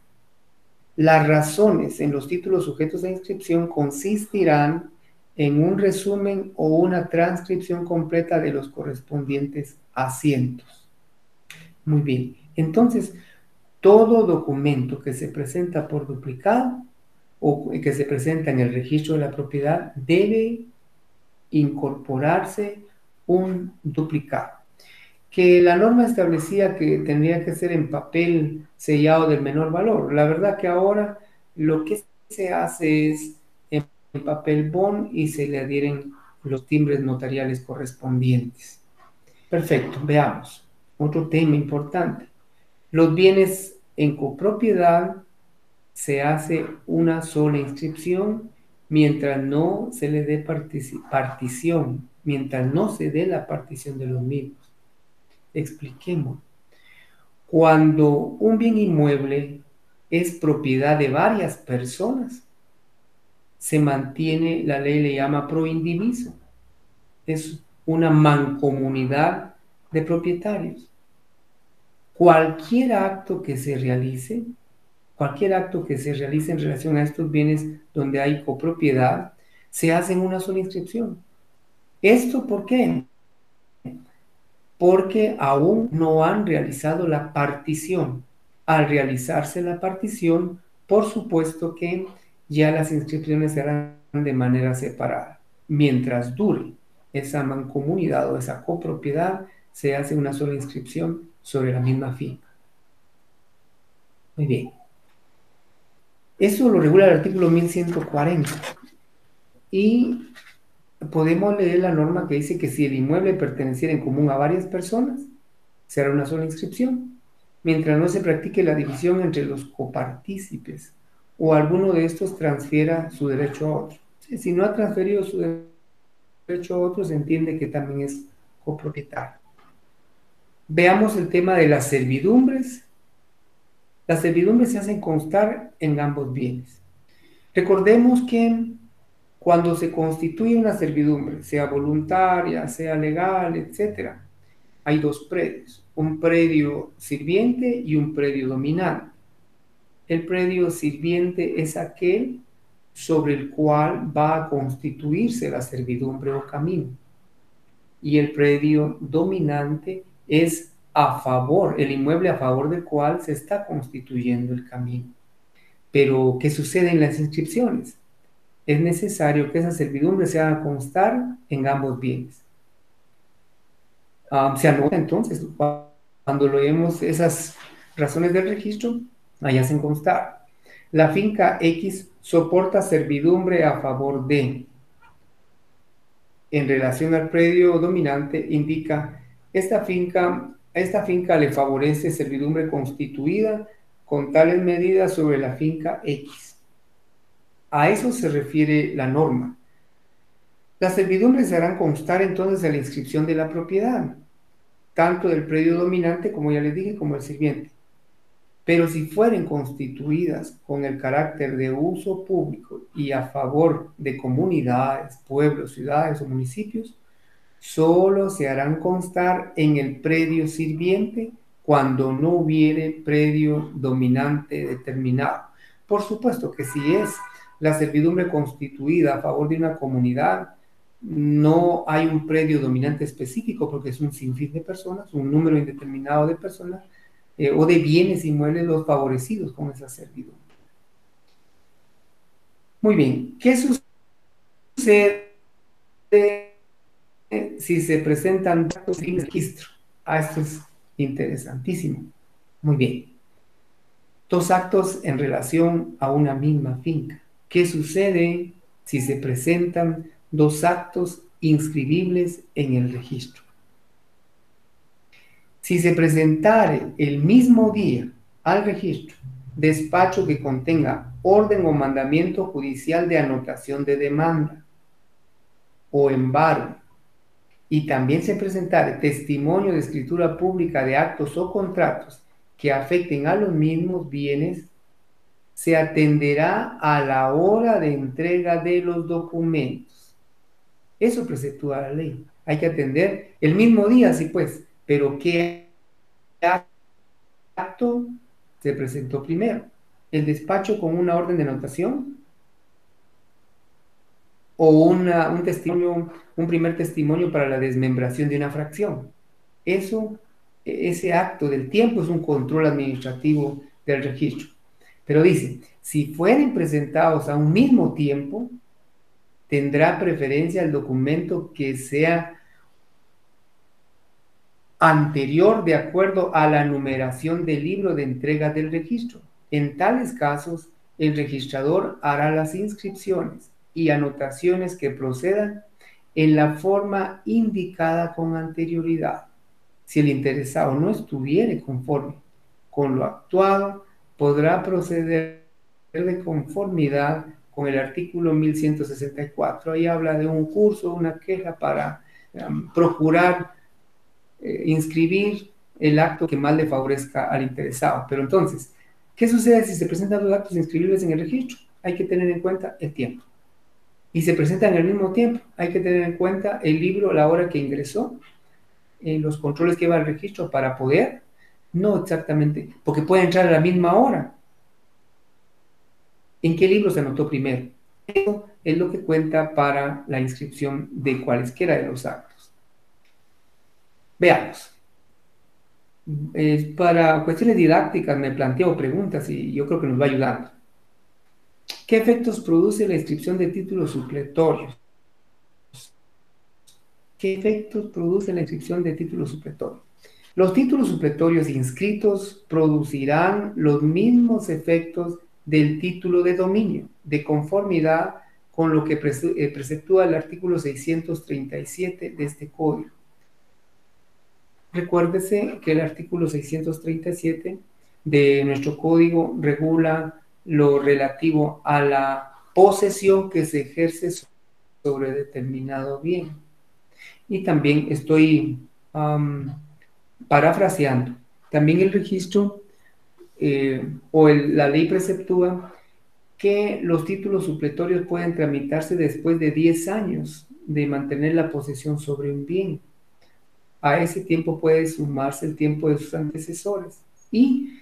Las razones en los títulos sujetos a inscripción consistirán en un resumen o una transcripción completa de los correspondientes asientos. Muy bien, entonces, todo documento que se presenta por duplicado o que se presenta en el registro de la propiedad debe incorporarse un duplicado. Que la norma establecía que tendría que ser en papel sellado del menor valor. La verdad que ahora lo que se hace es en papel bond y se le adhieren los timbres notariales correspondientes. Perfecto, veamos. Otro tema importante. Los bienes en copropiedad se hace una sola inscripción mientras no se le dé partición, mientras no se dé la partición de los mismos. Expliquemos. Cuando un bien inmueble es propiedad de varias personas, se mantiene, la ley le llama pro indiviso. Es una mancomunidad de propietarios. Cualquier acto que se realice en relación a estos bienes donde hay copropiedad, se hace en una sola inscripción. ¿Esto por qué? Porque aún no han realizado la partición. Al realizarse la partición, por supuesto que ya las inscripciones se harán de manera separada. Mientras dure esa mancomunidad o esa copropiedad, se hace una sola inscripción sobre la misma finca. Muy bien. Eso lo regula el artículo 1140. Y podemos leer la norma que dice que si el inmueble perteneciera en común a varias personas, será una sola inscripción, mientras no se practique la división entre los copartícipes o alguno de estos transfiera su derecho a otro. Si no ha transferido su derecho a otro, se entiende que también es copropietario. Veamos el tema de las servidumbres. Las servidumbres se hacen constar en ambos bienes. Recordemos que cuando se constituye una servidumbre, sea voluntaria, sea legal, etc., hay dos predios, un predio sirviente y un predio dominante. El predio sirviente es aquel sobre el cual va a constituirse la servidumbre o camino. Y el predio dominante es el inmueble a favor del cual se está constituyendo el camino. Pero, ¿qué sucede en las inscripciones? Es necesario que esa servidumbre se haga constar en ambos bienes. Se anota entonces, cuando leemos esas razones del registro, ahí hacen constar. La finca X soporta servidumbre a favor de. En relación al predio dominante, indica, esta finca le favorece servidumbre constituida con tales medidas sobre la finca X. A eso se refiere la norma. Las servidumbres se harán constar entonces en la inscripción de la propiedad, tanto del predio dominante, como ya les dije, como el sirviente. Pero si fueren constituidas con el carácter de uso público y a favor de comunidades, pueblos, ciudades o municipios, solo se harán constar en el predio sirviente cuando no hubiere predio dominante determinado. Por supuesto que si es la servidumbre constituida a favor de una comunidad, no hay un predio dominante específico porque es un sinfín de personas, un número indeterminado de personas o de bienes inmuebles los favorecidos con esa servidumbre. Muy bien, ¿qué sucede si se presentan datos sin registro? Esto es interesantísimo. Muy bien. Dos actos en relación a una misma finca. ¿Qué sucede si se presentan dos actos inscribibles en el registro? Si se presentare el mismo día al registro despacho que contenga orden o mandamiento judicial de anotación de demanda o embargo, y también se presentare testimonio de escritura pública de actos o contratos que afecten a los mismos bienes, se atenderá a la hora de entrega de los documentos. Eso preceptúa la ley. Hay que atender el mismo día, sí pues, pero ¿qué acto se presentó primero? ¿El despacho con una orden de anotación? ¿O un primer testimonio para la desmembración de una fracción? Ese acto del tiempo es un control administrativo del registro. Pero dice, si fueren presentados a un mismo tiempo, tendrá preferencia el documento que sea anterior de acuerdo a la numeración del libro de entrega del registro. En tales casos, el registrador hará las inscripciones y anotaciones que procedan en la forma indicada con anterioridad. Si el interesado no estuviere conforme con lo actuado, podrá proceder de conformidad con el artículo 1164. Ahí habla de un curso, una queja para procurar inscribir el acto que más le favorezca al interesado. Pero entonces, ¿qué sucede si se presentan los actos inscribibles en el registro? Hay que tener en cuenta el tiempo. y se presentan al mismo tiempo. Hay que tener en cuenta el libro, la hora que ingresó, los controles que va al registro para poder, no exactamente, porque puede entrar a la misma hora. ¿En qué libro se anotó primero? Eso es lo que cuenta para la inscripción de cualesquiera de los actos. Veamos. Para cuestiones didácticas me planteo preguntas y yo creo que nos va ayudando. ¿Qué efectos produce la inscripción de títulos supletorios? ¿Qué efectos produce la inscripción de títulos supletorios? Los títulos supletorios inscritos producirán los mismos efectos del título de dominio, de conformidad con lo que preceptúa el artículo 637 de este código. Recuérdese que el artículo 637 de nuestro código regula lo relativo a la posesión que se ejerce sobre determinado bien. Y también estoy parafraseando. También el registro la ley preceptúa que los títulos supletorios pueden tramitarse después de 10 años de mantener la posesión sobre un bien. A ese tiempo puede sumarse el tiempo de sus antecesores. Y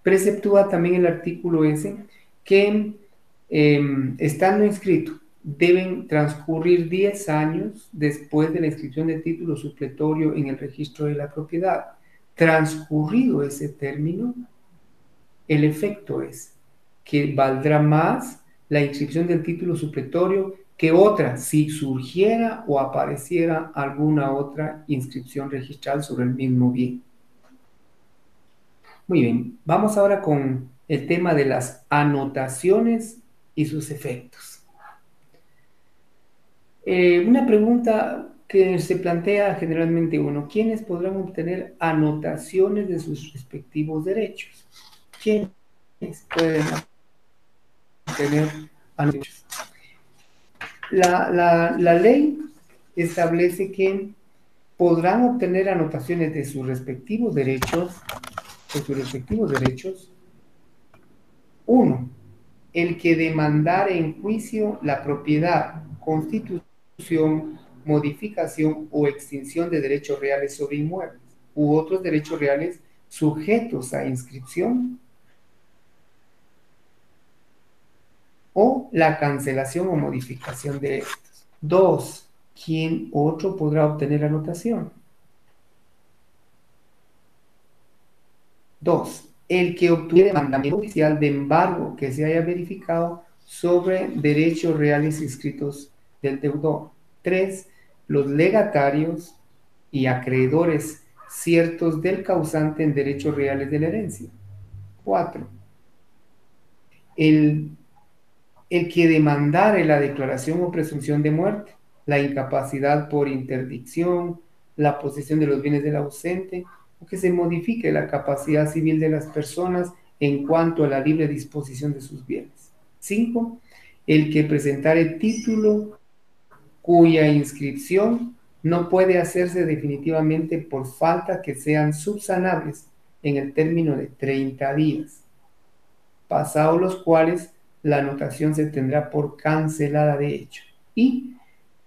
preceptúa también el artículo ese que, estando inscrito, deben transcurrir 10 años después de la inscripción de título supletorio en el registro de la propiedad. Transcurrido ese término, el efecto es que valdrá más la inscripción del título supletorio que otra, si surgiera o apareciera alguna otra inscripción registral sobre el mismo bien. Muy bien, vamos ahora con el tema de las anotaciones y sus efectos. Una pregunta que se plantea generalmente uno: ¿quiénes podrán obtener anotaciones de sus respectivos derechos? ¿Quiénes pueden obtener anotaciones? La ley establece que podrán obtener anotaciones de sus respectivos derechos, uno, el que demandare en juicio la propiedad, constitución, modificación o extinción de derechos reales sobre inmuebles u otros derechos reales sujetos a inscripción, o la cancelación o modificación de estos. Dos, ¿quién otro podrá obtener anotación? Dos, el que obtuviere mandamiento oficial de embargo que se haya verificado sobre derechos reales inscritos del deudor. Tres, los legatarios y acreedores ciertos del causante en derechos reales de la herencia. Cuatro, el que demandare la declaración o presunción de muerte, la incapacidad por interdicción, la posesión de los bienes del ausente, o que se modifique la capacidad civil de las personas en cuanto a la libre disposición de sus bienes. 5. El que presentare título cuya inscripción no puede hacerse definitivamente por falta que sean subsanables en el término de 30 días, pasados los cuales la anotación se tendrá por cancelada de hecho. Y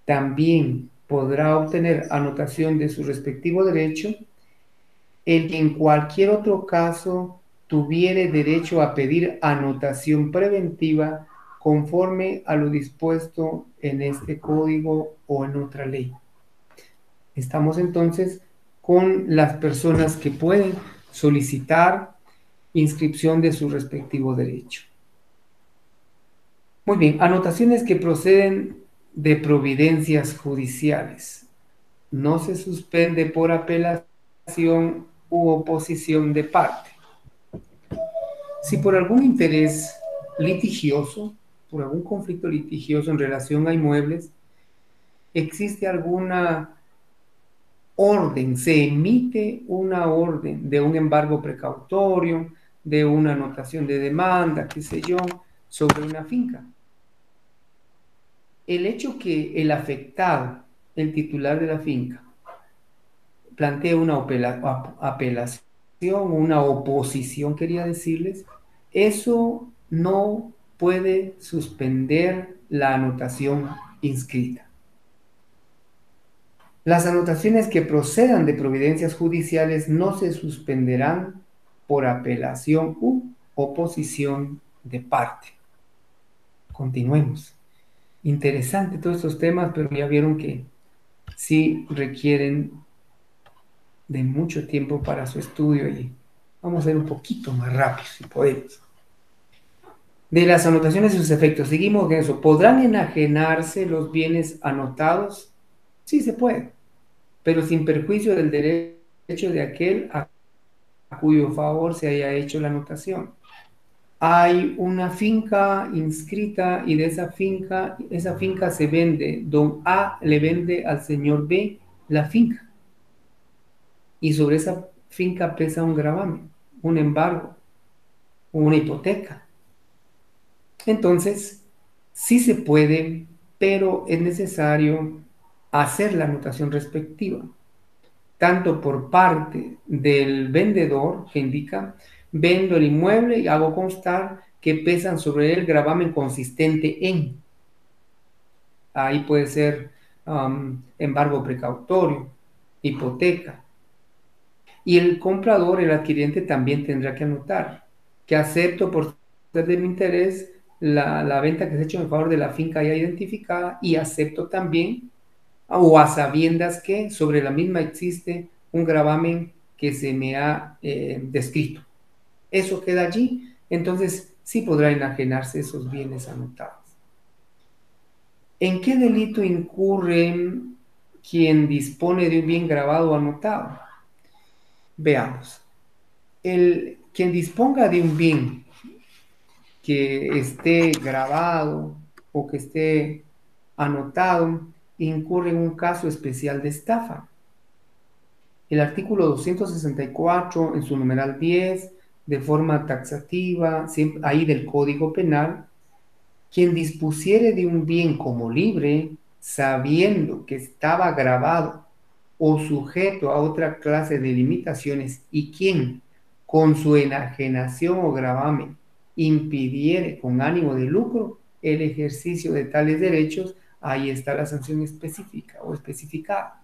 también podrá obtener anotación de su respectivo derecho el que en cualquier otro caso tuviere derecho a pedir anotación preventiva conforme a lo dispuesto en este código o en otra ley. Estamos entonces con las personas que pueden solicitar inscripción de su respectivo derecho. Muy bien, anotaciones que proceden de providencias judiciales. No se suspende por apelación u oposición de parte. Si por algún interés litigioso, por algún conflicto litigioso en relación a inmuebles, existe alguna orden, se emite una orden de un embargo precautorio, de una anotación de demanda, qué sé yo, sobre una finca. El hecho que el afectado, el titular de la finca, plantee una apelación, una oposición, quería decirles, eso no puede suspender la anotación inscrita. Las anotaciones que procedan de providencias judiciales no se suspenderán por apelación u oposición de parte. Continuemos. Interesante todos estos temas, pero ya vieron que sí requieren de mucho tiempo para su estudio y vamos a ir un poquito más rápido si podemos. De las anotaciones y sus efectos, seguimos con eso. ¿Podrán enajenarse los bienes anotados? Sí se puede, pero sin perjuicio del derecho de aquel a cuyo favor se haya hecho la anotación. Hay una finca inscrita y de esa finca se vende. Don A le vende al señor B la finca y sobre esa finca pesa un gravamen, un embargo, una hipoteca. Entonces, sí se puede, pero es necesario hacer la anotación respectiva, tanto por parte del vendedor que indica, vendo el inmueble y hago constar que pesan sobre él gravamen consistente en. Ahí puede ser embargo precautorio, hipoteca. Y el comprador, el adquiriente, también tendrá que anotar que acepto por ser de mi interés la venta que se ha hecho en favor de la finca ya identificada y acepto también o a sabiendas que sobre la misma existe un gravamen que se me ha descrito. Eso queda allí, entonces sí podrá enajenarse esos bienes anotados. ¿En qué delito incurre quien dispone de un bien grabado o anotado? Veamos. Quien disponga de un bien que esté grabado o que esté anotado incurre en un caso especial de estafa. El artículo 264 en su numeral 10, de forma taxativa, ahí del Código Penal, quien dispusiere de un bien como libre, sabiendo que estaba grabado o sujeto a otra clase de limitaciones y quien, con su enajenación o gravamen, impidiere con ánimo de lucro el ejercicio de tales derechos, ahí está la sanción específica o especificada.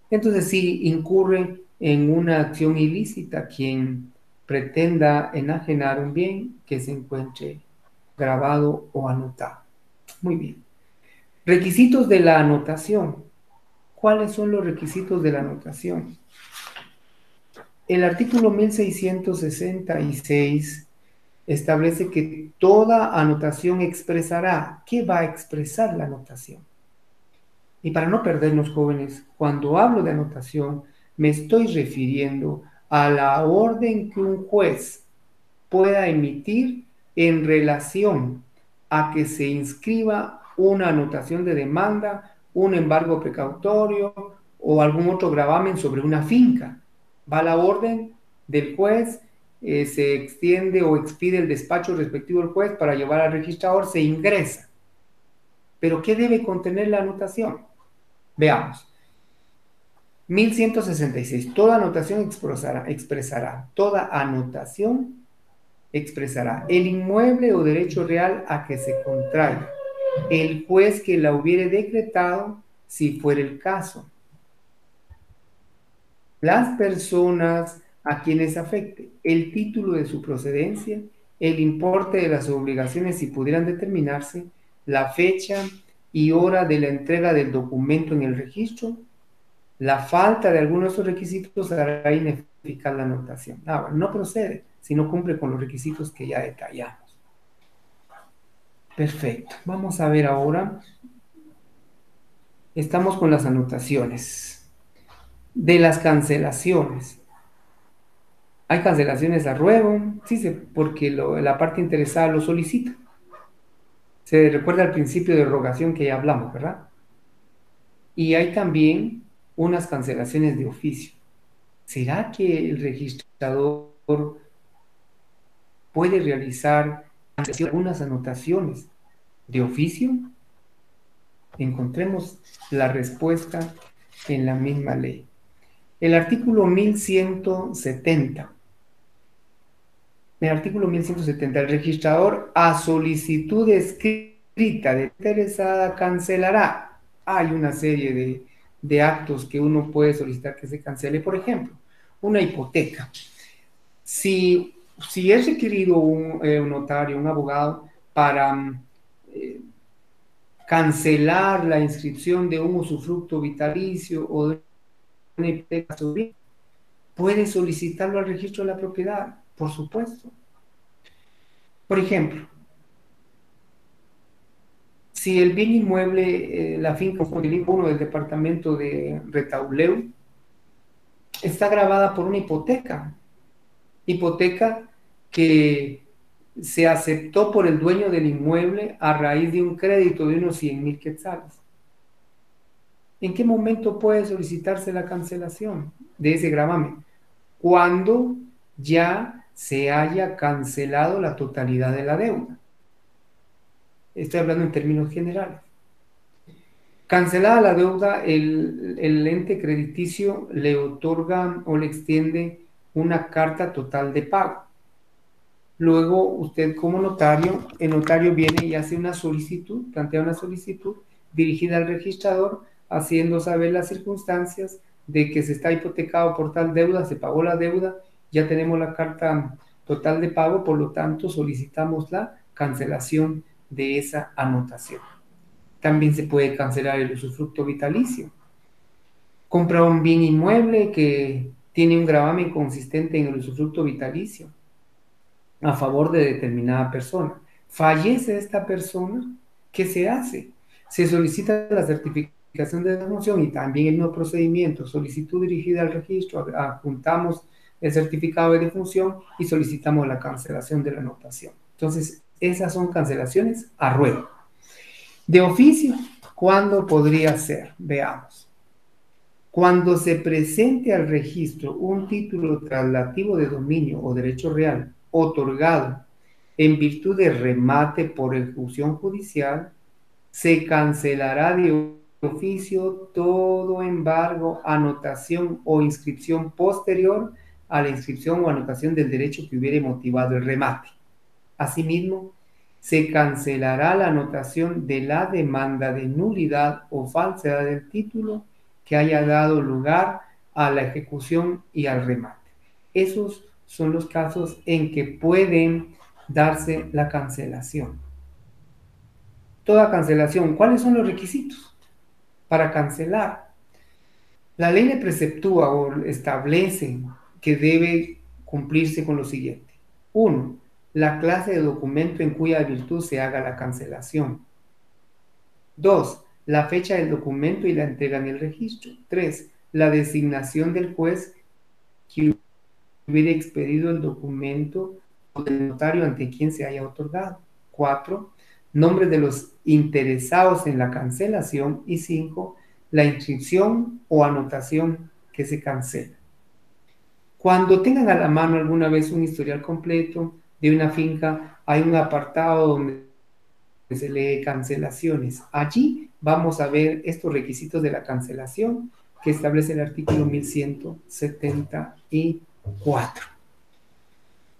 Entonces, sí incurre en una acción ilícita quien pretenda enajenar un bien que se encuentre grabado o anotado. Muy bien. Requisitos de la anotación. ¿Cuáles son los requisitos de la anotación? El artículo 1666 establece que toda anotación expresará. ¿Qué va a expresar la anotación? Y para no perdernos, jóvenes, cuando hablo de anotación, me estoy refiriendo a la orden que un juez pueda emitir en relación a que se inscriba una anotación de demanda, un embargo precautorio o algún otro gravamen sobre una finca. Va la orden del juez, se extiende o expide el despacho respectivo del juez para llevar al registrador, se ingresa. ¿Pero qué debe contener la anotación? Veamos. 1166. Toda anotación expresará el inmueble o derecho real a que se contraiga, el juez que la hubiere decretado, si fuera el caso, las personas a quienes afecte, el título de su procedencia, el importe de las obligaciones si pudieran determinarse, la fecha y hora de la entrega del documento en el registro. La falta de algunos de estos requisitos hará ineficaz la anotación. Bueno, no procede si no cumple con los requisitos que ya detallamos. Perfecto. Vamos a ver ahora. Estamos con las anotaciones. De las cancelaciones. Hay cancelaciones a ruego, sí, porque la parte interesada lo solicita. Se recuerda al principio de rogación que ya hablamos, ¿verdad? Y hay también unas cancelaciones de oficio. ¿Será que el registrador puede realizar algunas anotaciones de oficio? Encontremos la respuesta en la misma ley. El artículo 1170. El artículo 1170. El registrador, a solicitud escrita de interesada cancelará. Hay una serie de actos que uno puede solicitar que se cancele. Por ejemplo, una hipoteca. Si, si es requerido un notario, un abogado, para cancelar la inscripción de un usufructo vitalicio o de una hipoteca sobre, puede solicitarlo al registro de la propiedad, por supuesto. Por ejemplo, si el bien inmueble, la finca 1 del departamento de Retauleu, está grabada por una hipoteca que se aceptó por el dueño del inmueble a raíz de un crédito de unos 100.000 quetzales. ¿En qué momento puede solicitarse la cancelación de ese gravamen? Cuando ya se haya cancelado la totalidad de la deuda. Estoy hablando en términos generales. Cancelada la deuda, el ente crediticio le otorga o le extiende una carta total de pago. Luego usted como notario, el notario viene y hace una solicitud, plantea una solicitud dirigida al registrador, haciendo saber las circunstancias de que se está hipotecado por tal deuda, se pagó la deuda, ya tenemos la carta total de pago, por lo tanto solicitamos la cancelación de esa anotación. También se puede cancelar el usufructo vitalicio. Compra un bien inmueble que tiene un gravamen consistente en el usufructo vitalicio a favor de determinada persona. Fallece esta persona, ¿qué se hace? Se solicita la certificación de defunción y también el nuevo procedimiento, solicitud dirigida al registro, adjuntamos el certificado de defunción y solicitamos la cancelación de la anotación. Entonces, esas son cancelaciones a ruego. De oficio, ¿cuándo podría ser? Veamos. Cuando se presente al registro un título traslativo de dominio o derecho real otorgado en virtud de remate por ejecución judicial, se cancelará de oficio todo embargo, anotación o inscripción posterior a la inscripción o anotación del derecho que hubiere motivado el remate. Asimismo, se cancelará la anotación de la demanda de nulidad o falsedad del título que haya dado lugar a la ejecución y al remate. Esos son los casos en que pueden darse la cancelación. Toda cancelación, ¿cuáles son los requisitos para cancelar? La ley le preceptúa o establece que debe cumplirse con lo siguiente. 1. La clase de documento en cuya virtud se haga la cancelación. 2. La fecha del documento y la entrega en el registro. 3. La designación del juez que hubiera expedido el documento o del notario ante quien se haya otorgado. 4. Nombre de los interesados en la cancelación. Y 5. La inscripción o anotación que se cancela. Cuando tengan a la mano alguna vez un historial completo de una finca, hay un apartado donde se lee cancelaciones. Allí vamos a ver estos requisitos de la cancelación que establece el artículo 1174.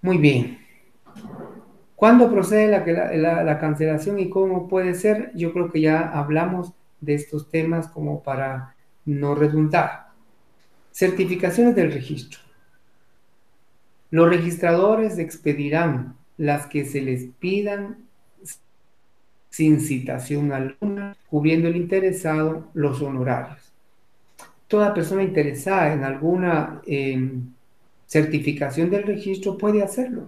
Muy bien. ¿Cuándo procede la cancelación y cómo puede ser? Yo creo que ya hablamos de estos temas como para no redundar. Certificaciones del registro. Los registradores expedirán las que se les pidan sin citación alguna, cubriendo el interesado los honorarios. Toda persona interesada en alguna certificación del registro puede hacerlo.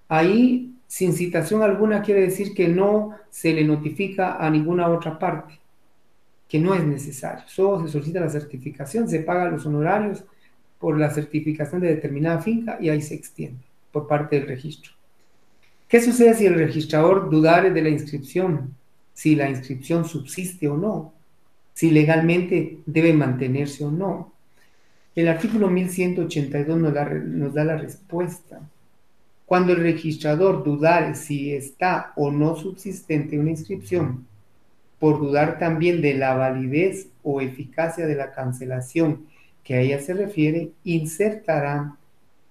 Ahí, sin citación alguna, quiere decir que no se le notifica a ninguna otra parte, que no es necesario. Solo se solicita la certificación, se pagan los honorarios por la certificación de determinada finca y ahí se extiende por parte del registro. ¿Qué sucede si el registrador dudare de la inscripción? Si la inscripción subsiste o no, si legalmente debe mantenerse o no. El artículo 1182 nos da la respuesta. Cuando el registrador dudare si está o no subsistente una inscripción, por dudar también de la validez o eficacia de la cancelación que a ella se refiere, insertará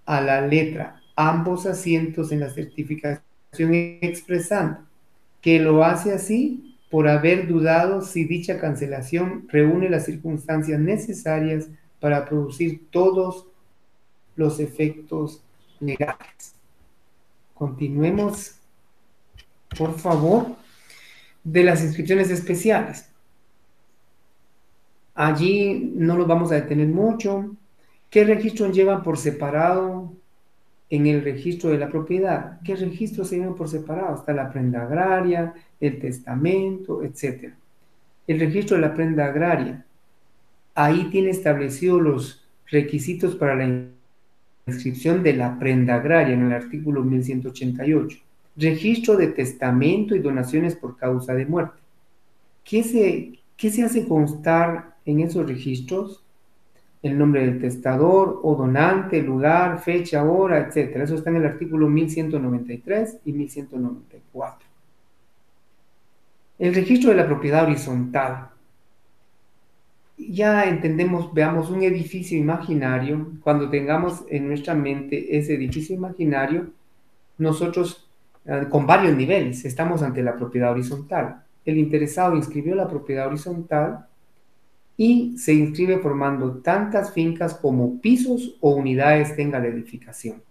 a la letra ambos asientos en la certificación expresando que lo hace así por haber dudado si dicha cancelación reúne las circunstancias necesarias para producir todos los efectos legales. Continuemos, por favor, de las inscripciones especiales. Allí no nos vamos a detener mucho. ¿Qué registros llevan por separado en el registro de la propiedad? ¿Qué registros se llevan por separado? Está la prenda agraria, el testamento, etc. El registro de la prenda agraria, ahí tiene establecidos los requisitos para la inscripción de la prenda agraria en el artículo 1188. Registro de testamento y donaciones por causa de muerte. ¿Qué se hace constar en esos registros? El nombre del testador o donante, lugar, fecha, hora, etc. Eso está en el artículo 1193 y 1194. El registro de la propiedad horizontal. Ya entendemos, veamos un edificio imaginario. Cuando tengamos en nuestra mente ese edificio imaginario, nosotros con varios niveles estamos ante la propiedad horizontal. El interesado inscribió la propiedad horizontal y se inscribe formando tantas fincas como pisos o unidades tenga la edificación.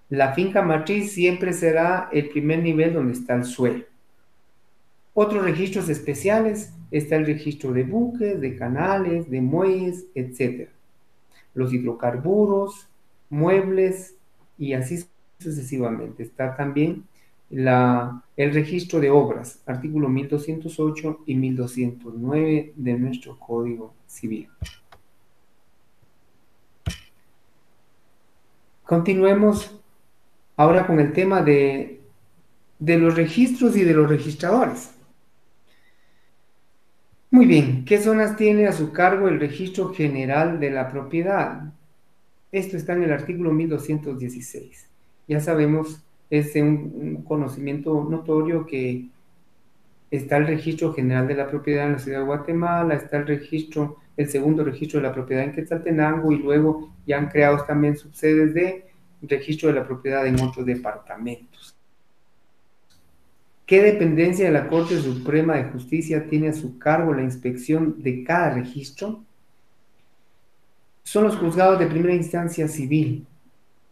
La finca matriz siempre será el primer nivel donde está el suelo. Otros registros especiales está el registro de buques, de canales, de muelles, etc. Los hidrocarburos, muebles y así sucesivamente. Está también el registro de obras, artículo 1208 y 1209 de nuestro Código Civil. Continuemos ahora con el tema de los registros y de los registradores. Muy bien, ¿qué zonas tiene a su cargo el registro general de la propiedad? Esto está en el artículo 1216. Ya sabemos, es un conocimiento notorio que está el registro general de la propiedad en la ciudad de Guatemala, está el segundo registro de la propiedad en Quetzaltenango y luego ya han creado también subsedes de registro de la propiedad en otros departamentos. ¿Qué dependencia de la Corte Suprema de Justicia tiene a su cargo la inspección de cada registro? Son los juzgados de primera instancia civil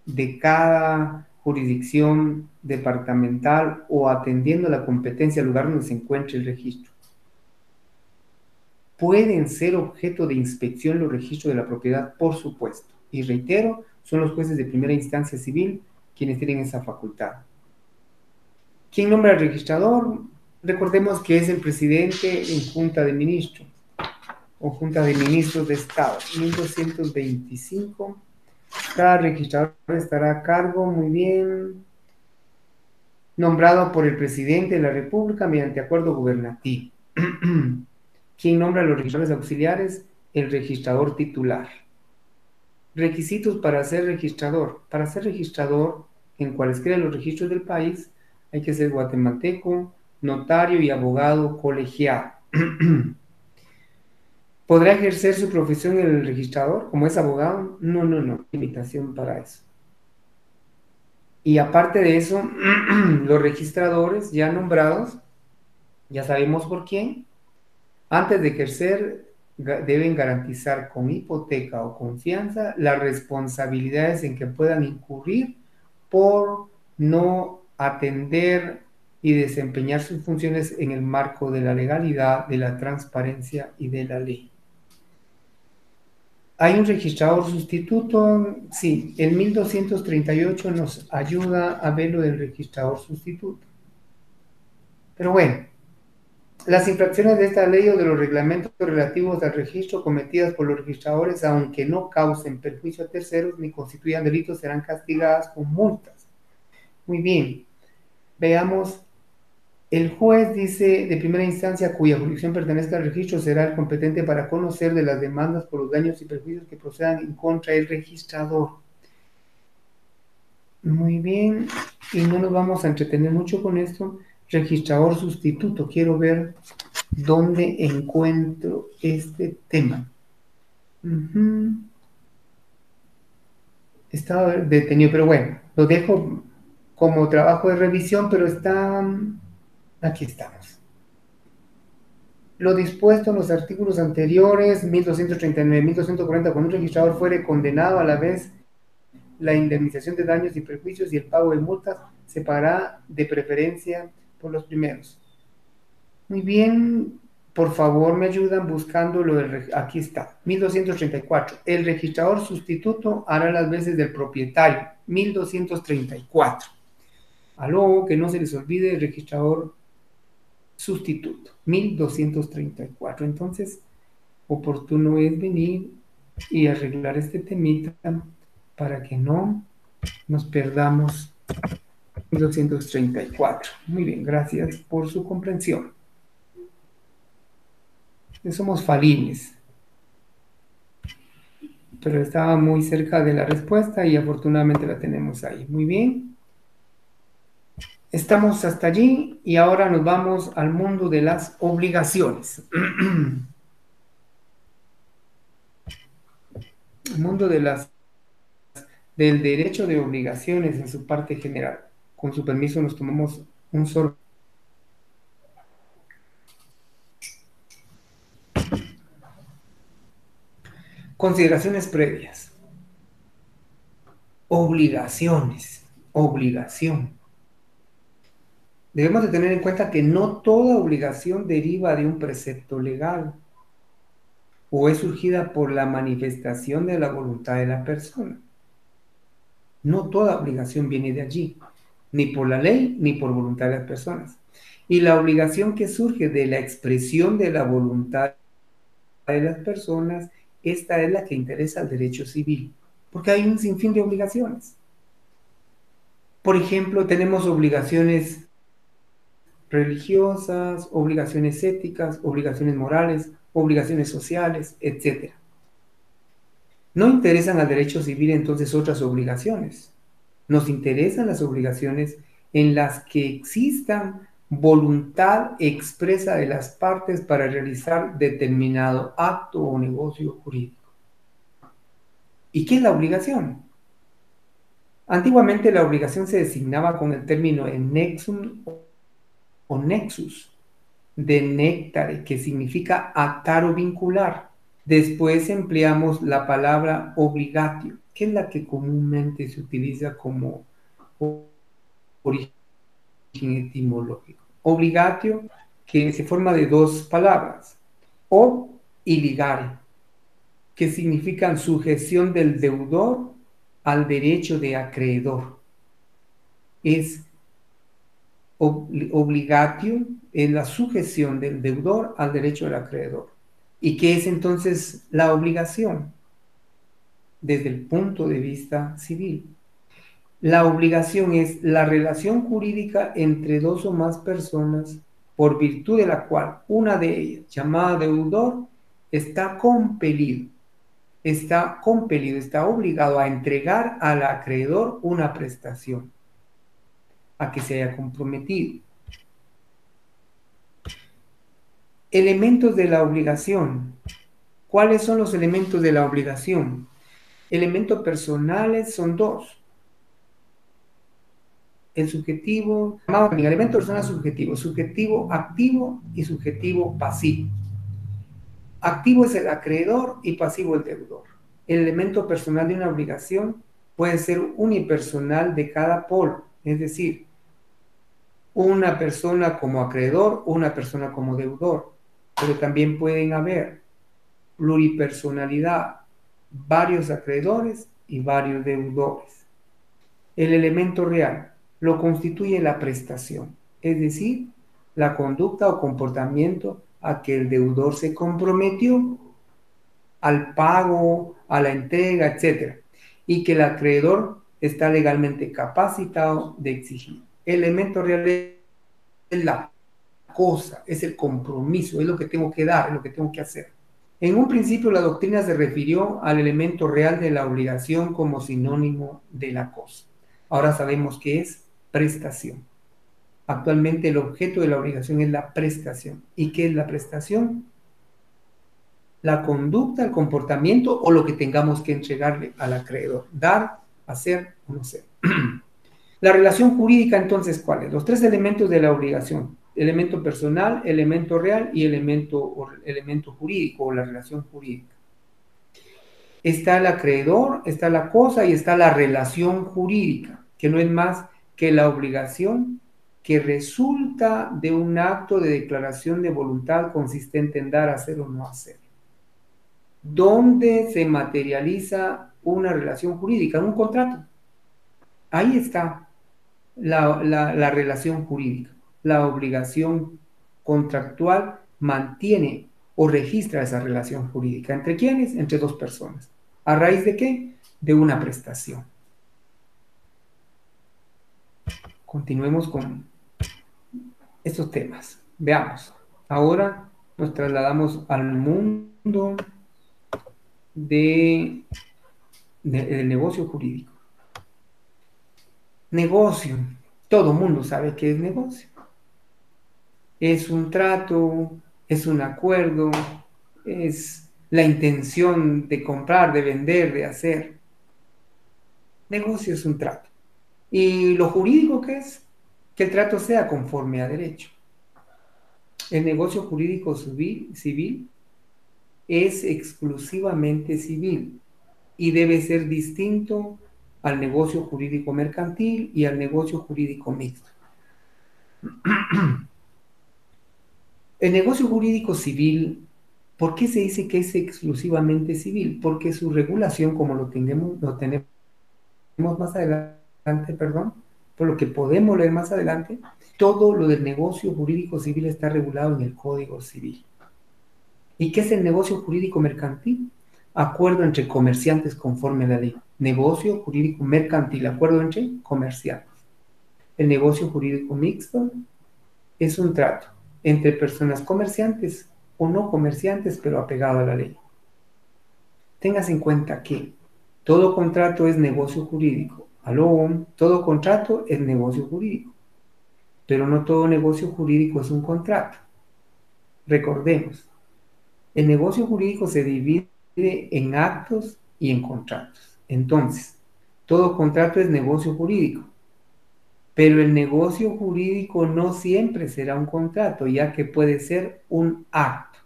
de cada jurisdicción departamental o atendiendo la competencia al lugar donde se encuentre el registro. ¿Pueden ser objeto de inspección los registros de la propiedad? Por supuesto. Y reitero, son los jueces de primera instancia civil quienes tienen esa facultad. ¿Quién nombra al registrador? Recordemos que es el presidente en Junta de Ministros o Junta de Ministros de Estado. 1225. Cada registrador estará a cargo, muy bien, nombrado por el presidente de la República mediante acuerdo gubernativo. ¿Quién nombra a los registradores auxiliares? El registrador titular. Requisitos para ser registrador. Para ser registrador en cualesquiera de los registros del país hay que ser guatemalteco, notario y abogado colegiado. ¿Podrá ejercer su profesión el registrador como es abogado? No, limitación para eso. Y aparte de eso, los registradores ya nombrados, ya sabemos por quién, antes de ejercer deben garantizar con hipoteca o confianza las responsabilidades en que puedan incurrir por no atender y desempeñar sus funciones en el marco de la legalidad, de la transparencia y de la ley. ¿Hay un registrador sustituto? Sí, el 1238 nos ayuda a ver lo del registrador sustituto. Pero bueno, las infracciones de esta ley o de los reglamentos relativos al registro cometidas por los registradores, aunque no causen perjuicio a terceros ni constituyan delitos, serán castigadas con multas. Muy bien, veamos. El juez dice de primera instancia cuya jurisdicción pertenezca al registro será el competente para conocer de las demandas por los daños y perjuicios que procedan en contra del registrador. Muy bien, y no nos vamos a entretener mucho con esto. Registrador sustituto, quiero ver dónde encuentro este tema. Estaba detenido, pero bueno, lo dejo como trabajo de revisión, pero está Aquí estamos. Lo dispuesto en los artículos anteriores, 1239, 1240, cuando un registrador fuere condenado a la vez, la indemnización de daños y perjuicios y el pago de multas se pagará de preferencia por los primeros. Muy bien, por favor me ayudan buscando lo del... Aquí está, 1234. El registrador sustituto hará las veces del propietario, 1234. Aló, que no se les olvide el registrador sustituto, 1234. Entonces, oportuno es venir y arreglar este temita para que no nos perdamos 1234. Muy bien, gracias por su comprensión. Somos falibles, pero estaba muy cerca de la respuesta y afortunadamente la tenemos ahí. Muy bien. Estamos hasta allí y ahora nos vamos al mundo de las obligaciones. El mundo del derecho de obligaciones en su parte general. Con su permiso nos tomamos un sorbo. Consideraciones previas. Obligaciones. Obligación. Debemos de tener en cuenta que no toda obligación deriva de un precepto legal o es surgida por la manifestación de la voluntad de la persona. No toda obligación viene de allí, ni por la ley ni por voluntad de las personas. Y la obligación que surge de la expresión de la voluntad de las personas, esta es la que interesa al derecho civil, porque hay un sinfín de obligaciones. Por ejemplo, tenemos obligaciones religiosas, obligaciones éticas, obligaciones morales, obligaciones sociales, etc. No interesan al derecho civil entonces otras obligaciones. Nos interesan las obligaciones en las que existan voluntad expresa de las partes para realizar determinado acto o negocio jurídico. ¿Y qué es la obligación? Antiguamente la obligación se designaba con el término en nexum o nexus, de néctare, que significa atar o vincular. Después empleamos la palabra obligatio, que es la que comúnmente se utiliza como origen etimológico. Obligatio, que se forma de dos palabras, o y ligare, que significan sujeción del deudor al derecho de acreedor. Es obligatio, es la sujeción del deudor al derecho del acreedor. ¿Y qué es entonces la obligación? Desde el punto de vista civil. La obligación es la relación jurídica entre dos o más personas por virtud de la cual una de ellas, llamada deudor, está compelido, está obligado a entregar al acreedor una prestación a que se haya comprometido. Elementos de la obligación. ¿Cuáles son los elementos de la obligación? Elementos personales son dos. El subjetivo, llamado también elemento personal subjetivo activo y subjetivo pasivo. Activo es el acreedor y pasivo el deudor. El elemento personal de una obligación puede ser unipersonal de cada polo, es decir, una persona como acreedor, una persona como deudor, pero también pueden haber pluripersonalidad, varios acreedores y varios deudores. El elemento real lo constituye la prestación, es decir, la conducta o comportamiento a que el deudor se comprometió, al pago, a la entrega, etc. Y que el acreedor está legalmente capacitado de exigir. El elemento real es la cosa, es el compromiso, es lo que tengo que dar, es lo que tengo que hacer. En un principio la doctrina se refirió al elemento real de la obligación como sinónimo de la cosa. Ahora sabemos que es prestación. Actualmente el objeto de la obligación es la prestación. ¿Y qué es la prestación? La conducta, el comportamiento o lo que tengamos que entregarle al acreedor. Dar, hacer o no hacer. La relación jurídica entonces, ¿cuál es? Los tres elementos de la obligación. elemento personal, elemento real y elemento jurídico o la relación jurídica. Está el acreedor, está la cosa y está la relación jurídica, que no es más que la obligación que resulta de un acto de declaración de voluntad consistente en dar, hacer o no hacer. ¿Dónde se materializa una relación jurídica? En un contrato. Ahí está la relación jurídica. La obligación contractual mantiene o registra esa relación jurídica. ¿Entre quiénes? Entre dos personas. ¿A raíz de qué? De una prestación. Continuemos con estos temas. Veamos. Ahora nos trasladamos al mundo del negocio jurídico. Negocio. Todo mundo sabe qué es negocio. Es un trato, es un acuerdo, es la intención de comprar, de vender, de hacer. Negocio es un trato. ¿Y lo jurídico qué es? Que el trato sea conforme a derecho. El negocio jurídico civil es exclusivamente civil y debe ser distinto al negocio jurídico mercantil y al negocio jurídico mixto. El negocio jurídico civil, ¿por qué se dice que es exclusivamente civil? Porque su regulación, como lo tenemos más adelante, perdón, por lo que podemos leer más adelante, todo lo del negocio jurídico civil está regulado en el Código Civil. ¿Y qué es el negocio jurídico mercantil? Acuerdo entre comerciantes conforme a la ley. Negocio jurídico mercantil, acuerdo entre comerciantes. El negocio jurídico mixto es un trato entre personas comerciantes o no comerciantes, pero apegado a la ley. Tengas en cuenta que todo contrato es negocio jurídico. Aló, todo contrato es negocio jurídico, pero no todo negocio jurídico es un contrato. Recordemos, el negocio jurídico se divide en actos y en contratos. Entonces, todo contrato es negocio jurídico, pero el negocio jurídico no siempre será un contrato, ya que puede ser un acto.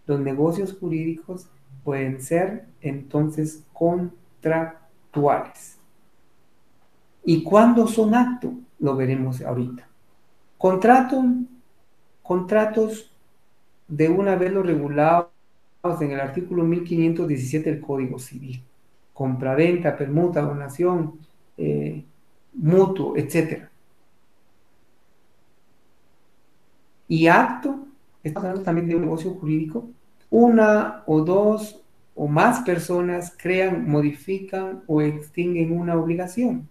Los negocios jurídicos pueden ser entonces contractuales. ¿Y cuándo son actos? Lo veremos ahorita. Contratos de una vez los regulados en el artículo 1517 del Código Civil. Compraventa, permuta, donación, mutuo, etc. Y acto, estamos hablando también de un negocio jurídico. Una o dos o más personas crean, modifican o extinguen una obligación.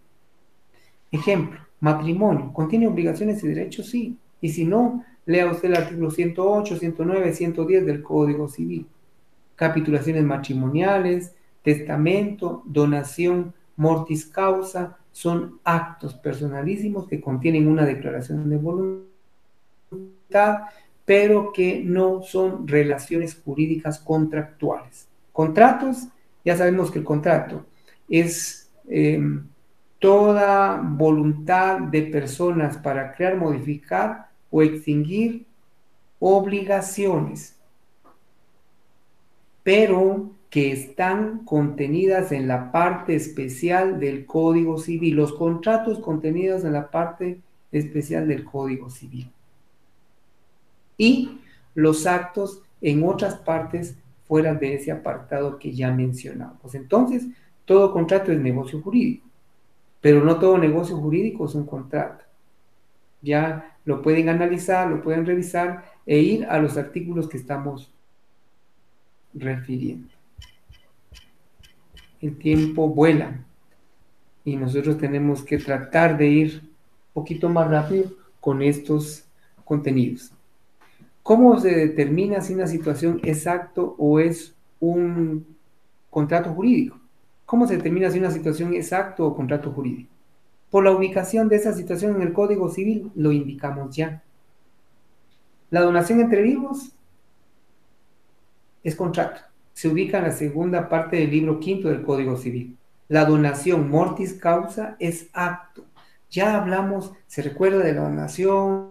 Ejemplo, matrimonio. ¿Contiene obligaciones y derechos? Sí. Y si no, lea usted el artículo 108, 109, 110 del Código Civil. Capitulaciones matrimoniales, testamento, donación, mortis causa, son actos personalísimos que contienen una declaración de voluntad, pero que no son relaciones jurídicas contractuales. Contratos, ya sabemos que el contrato es toda voluntad de personas para crear, modificar o extinguir obligaciones, pero que están contenidas en la parte especial del Código Civil, los contratos contenidos en la parte especial del Código Civil. Y los actos en otras partes fuera de ese apartado que ya mencionamos. Entonces, todo contrato es negocio jurídico, pero no todo negocio jurídico es un contrato. Ya lo pueden analizar, lo pueden revisar e ir a los artículos que estamos refiriendo. El tiempo vuela y nosotros tenemos que tratar de ir un poquito más rápido con estos contenidos. ¿Cómo se determina si una situación es acto o es un contrato jurídico? ¿Cómo se determina si una situación es acto o contrato jurídico? Por la ubicación de esa situación en el Código Civil, lo indicamos ya. La donación entre vivos es contrato. Se ubica en la segunda parte del libro quinto del Código Civil. La donación mortis causa es acto. Ya hablamos, se recuerda de la donación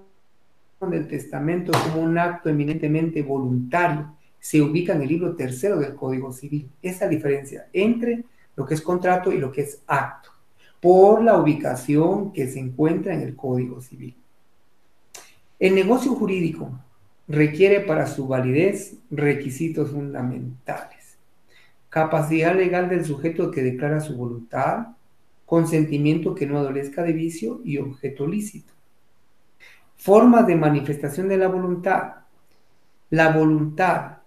del testamento como un acto eminentemente voluntario se ubica en el libro tercero del Código Civil. Esa diferencia entre lo que es contrato y lo que es acto, por la ubicación que se encuentra en el Código Civil. El negocio jurídico requiere para su validez requisitos fundamentales: capacidad legal del sujeto que declara su voluntad, consentimiento que no adolezca de vicio y objeto lícito. Formas de manifestación de la voluntad. La voluntad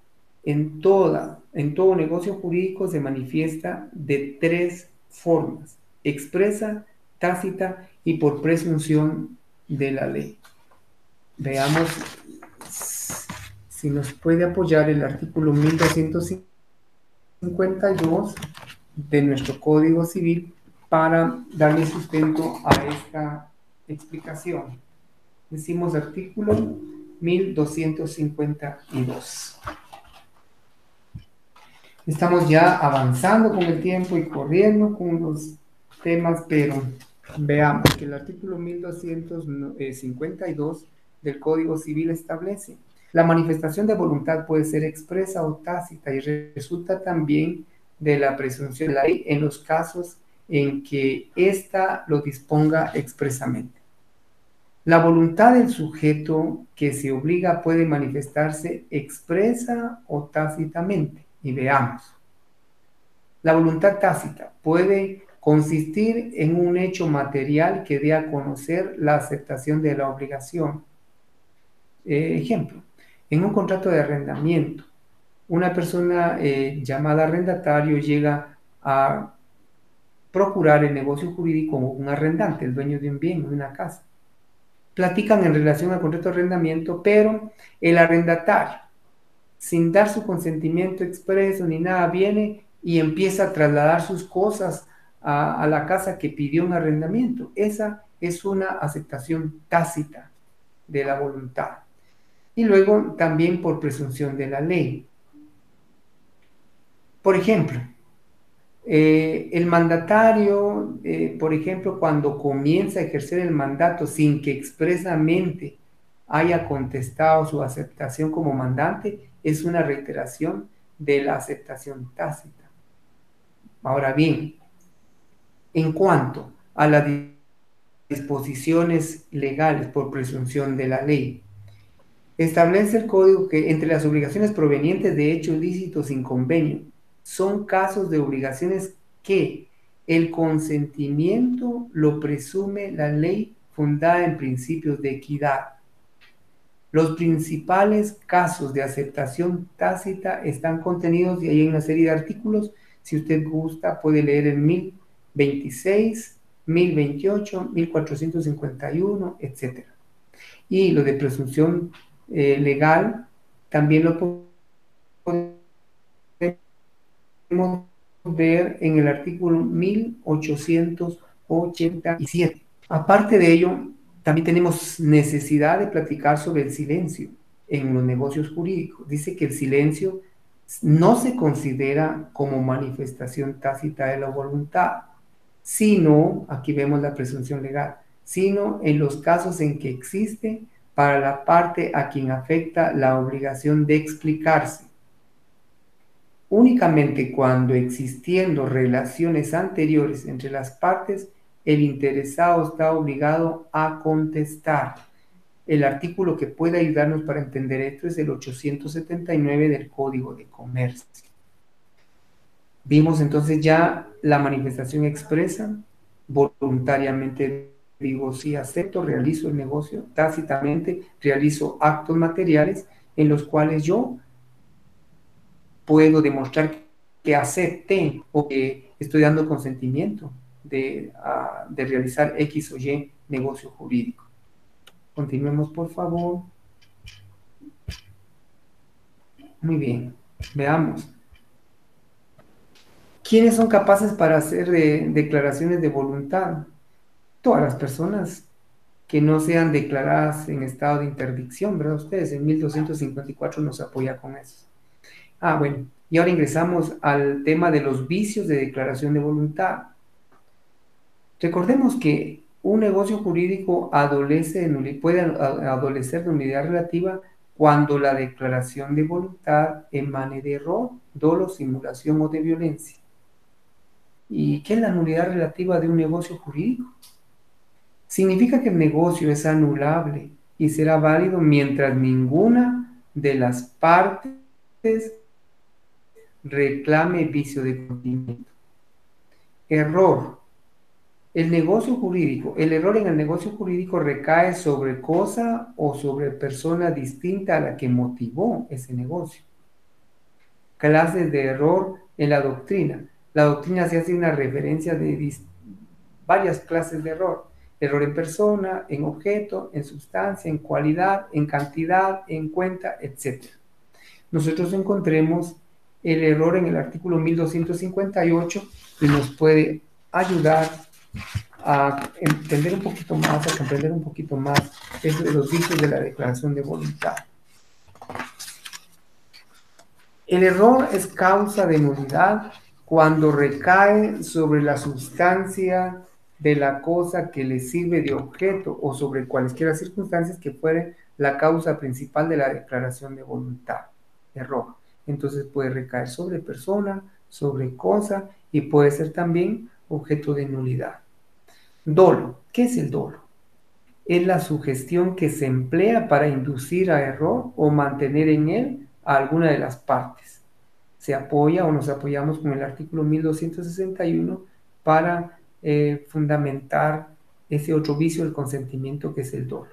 en todo negocio jurídico se manifiesta de tres formas: expresa, tácita y por presunción de la ley. Veamos si nos puede apoyar el artículo 1252 de nuestro Código Civil para darle sustento a esta explicación. Decimos artículo 1252. Estamos ya avanzando con el tiempo y corriendo con los temas, pero veamos que el artículo 1252 del Código Civil establece: la manifestación de voluntad puede ser expresa o tácita y resulta también de la presunción de la ley en los casos en que ésta lo disponga expresamente. La voluntad del sujeto que se obliga puede manifestarse expresa o tácitamente. Y veamos. La voluntad tácita puede consistir en un hecho material que dé a conocer la aceptación de la obligación. Ejemplo, en un contrato de arrendamiento, una persona llamada arrendatario llega a procurar el negocio jurídico como un arrendante, el dueño de un bien, de una casa. Platican en relación al contrato de arrendamiento, pero el arrendatario, sin dar su consentimiento expreso ni nada, viene y empieza a trasladar sus cosas a la casa que pidió un arrendamiento. Esa es una aceptación tácita de la voluntad. Y luego también por presunción de la ley. Por ejemplo, el mandatario, por ejemplo, cuando comienza a ejercer el mandato sin que expresamente haya contestado su aceptación como mandante, es una reiteración de la aceptación tácita. Ahora bien, en cuanto a las disposiciones legales por presunción de la ley, establece el código que entre las obligaciones provenientes de hechos ilícitos sin convenio son casos de obligaciones que el consentimiento lo presume la ley fundada en principios de equidad. Los principales casos de aceptación tácita están contenidos y hay una serie de artículos. Si usted gusta, puede leer el 1026, 1028, 1451, etc. Y lo de presunción legal también lo podemos ver en el artículo 1887. Aparte de ello, también tenemos necesidad de platicar sobre el silencio en los negocios jurídicos. Dice que el silencio no se considera como manifestación tácita de la voluntad, sino, aquí vemos la presunción legal, sino en los casos en que existe para la parte a quien afecta la obligación de explicarse. Únicamente cuando existiendo relaciones anteriores entre las partes, el interesado está obligado a contestar. El artículo que puede ayudarnos para entender esto es el 879 del Código de Comercio. Vimos entonces ya la manifestación expresa: voluntariamente digo sí, acepto, realizo el negocio; tácitamente realizo actos materiales en los cuales yo puedo demostrar que acepté o que estoy dando consentimiento de realizar X o Y negocio jurídico. Continuemos, por favor. Muy bien, veamos. ¿Quiénes son capaces para hacer declaraciones de voluntad? Todas las personas que no sean declaradas en estado de interdicción, ¿verdad? Ustedes en 1254 nos apoya con eso. Bueno, y ahora ingresamos al tema de los vicios de declaración de voluntad. Recordemos que Un negocio jurídico puede adolecer de nulidad relativa cuando la declaración de voluntad emane de error, dolo, simulación o de violencia. ¿Y qué es la nulidad relativa de un negocio jurídico? Significa que el negocio es anulable y será válido mientras ninguna de las partes reclame vicio de cumplimiento. Error. El error en el negocio jurídico recae sobre cosa o sobre persona distinta a la que motivó ese negocio. Clases de error en la doctrina. La doctrina se hace una referencia de varias clases de error. Error en persona, en objeto, en sustancia, en cualidad, en cantidad, en cuenta, etc. Nosotros encontremos el error en el artículo 1258 y nos puede ayudar a entender un poquito más, a comprender un poquito más los vicios de la declaración de voluntad. El error es causa de nulidad cuando recae sobre la sustancia de la cosa que le sirve de objeto o sobre cualesquiera circunstancias que fuere la causa principal de la declaración de voluntad. Error. Entonces puede recaer sobre persona, sobre cosa y puede ser también objeto de nulidad. Dolo. ¿Qué es el dolo? Es la sugestión que se emplea para inducir a error o mantener en él a alguna de las partes. Se apoya o nos apoyamos con el artículo 1261 para fundamentar ese otro vicio del consentimiento que es el dolo.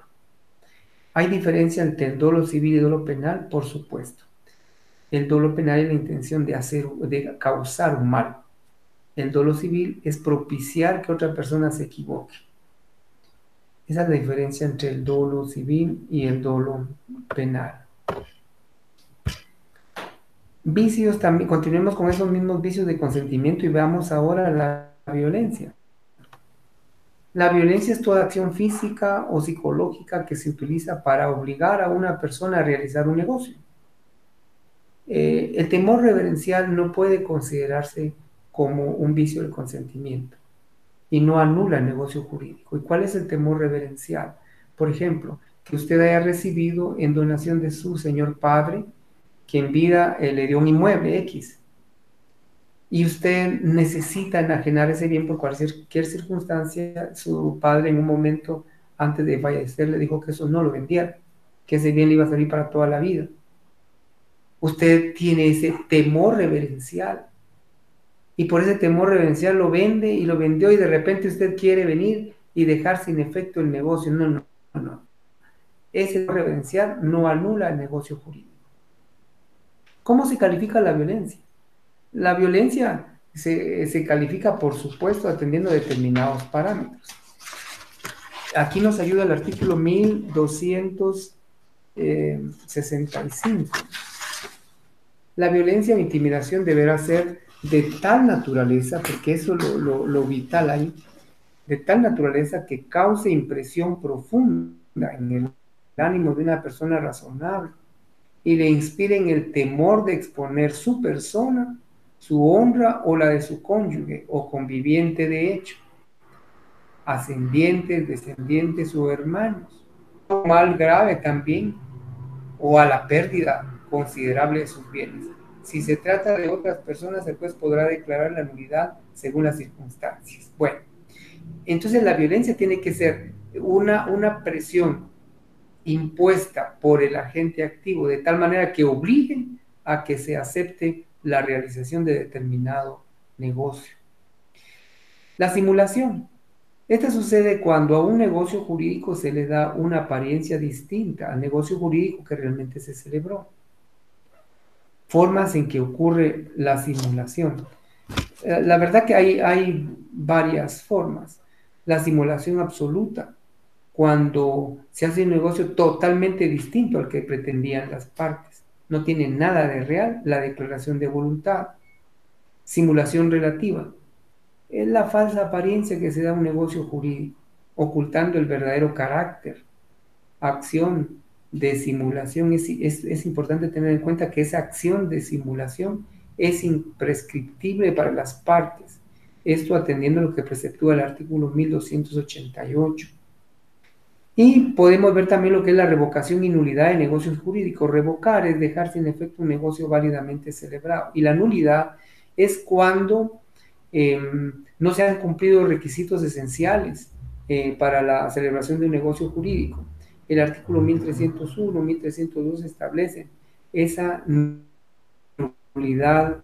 ¿Hay diferencia entre el dolo civil y el dolo penal? Por supuesto. El dolo penal es la intención de causar un mal. El dolo civil es propiciar que otra persona se equivoque. Esa es la diferencia entre el dolo civil y el dolo penal. Vicios también, continuemos con esos mismos vicios de consentimiento y veamos ahora la violencia. La violencia es toda acción física o psicológica que se utiliza para obligar a una persona a realizar un negocio. El temor reverencial no puede considerarse como un vicio del consentimiento y no anula el negocio jurídico. ¿Y cuál es el temor reverencial? Por ejemplo, que usted haya recibido en donación de su señor padre, que en vida le dio un inmueble X, y usted necesita enajenar ese bien por cualquier circunstancia. Su padre en un momento antes de fallecer le dijo que eso no lo vendiera, que ese bien le iba a salir para toda la vida. Usted tiene ese temor reverencial y por ese temor reverencial lo vende y lo vendió y de repente usted quiere venir y dejar sin efecto el negocio. No. Ese temor reverencial no anula el negocio jurídico. ¿Cómo se califica la violencia? La violencia se califica, por supuesto, atendiendo a determinados parámetros. Aquí nos ayuda el artículo 1265. La violencia o intimidación deberá ser de tal naturaleza, porque eso es lo vital ahí, de tal naturaleza que cause impresión profunda en el ánimo de una persona razonable y le inspiren el temor de exponer su persona, su honra o la de su cónyuge o conviviente de hecho, ascendientes, descendientes o hermanos, un mal grave también, o a la pérdida considerable de sus bienes. Si se trata de otras personas, el juez podrá declarar la nulidad según las circunstancias. Bueno, entonces la violencia tiene que ser una presión impuesta por el agente activo, de tal manera que obliguen a que se acepte la realización de determinado negocio. La simulación. Esta sucede cuando a un negocio jurídico se le da una apariencia distinta al negocio jurídico que realmente se celebró. Formas en que ocurre la simulación. La verdad que hay varias formas. La simulación absoluta, cuando se hace un negocio totalmente distinto al que pretendían las partes. No tiene nada de real la declaración de voluntad. Simulación relativa. Es la falsa apariencia que se da a un negocio jurídico, ocultando el verdadero carácter. Acción de simulación. Es importante tener en cuenta que esa acción de simulación es imprescriptible para las partes Esto atendiendo a lo que preceptúa el artículo 1288. Y podemos ver también lo que es la revocación y nulidad de negocios jurídicos. Revocar es dejar sin efecto un negocio válidamente celebrado. Y la nulidad es cuando no se han cumplido requisitos esenciales para la celebración de un negocio jurídico. El artículo 1301, 1302 establece esa nulidad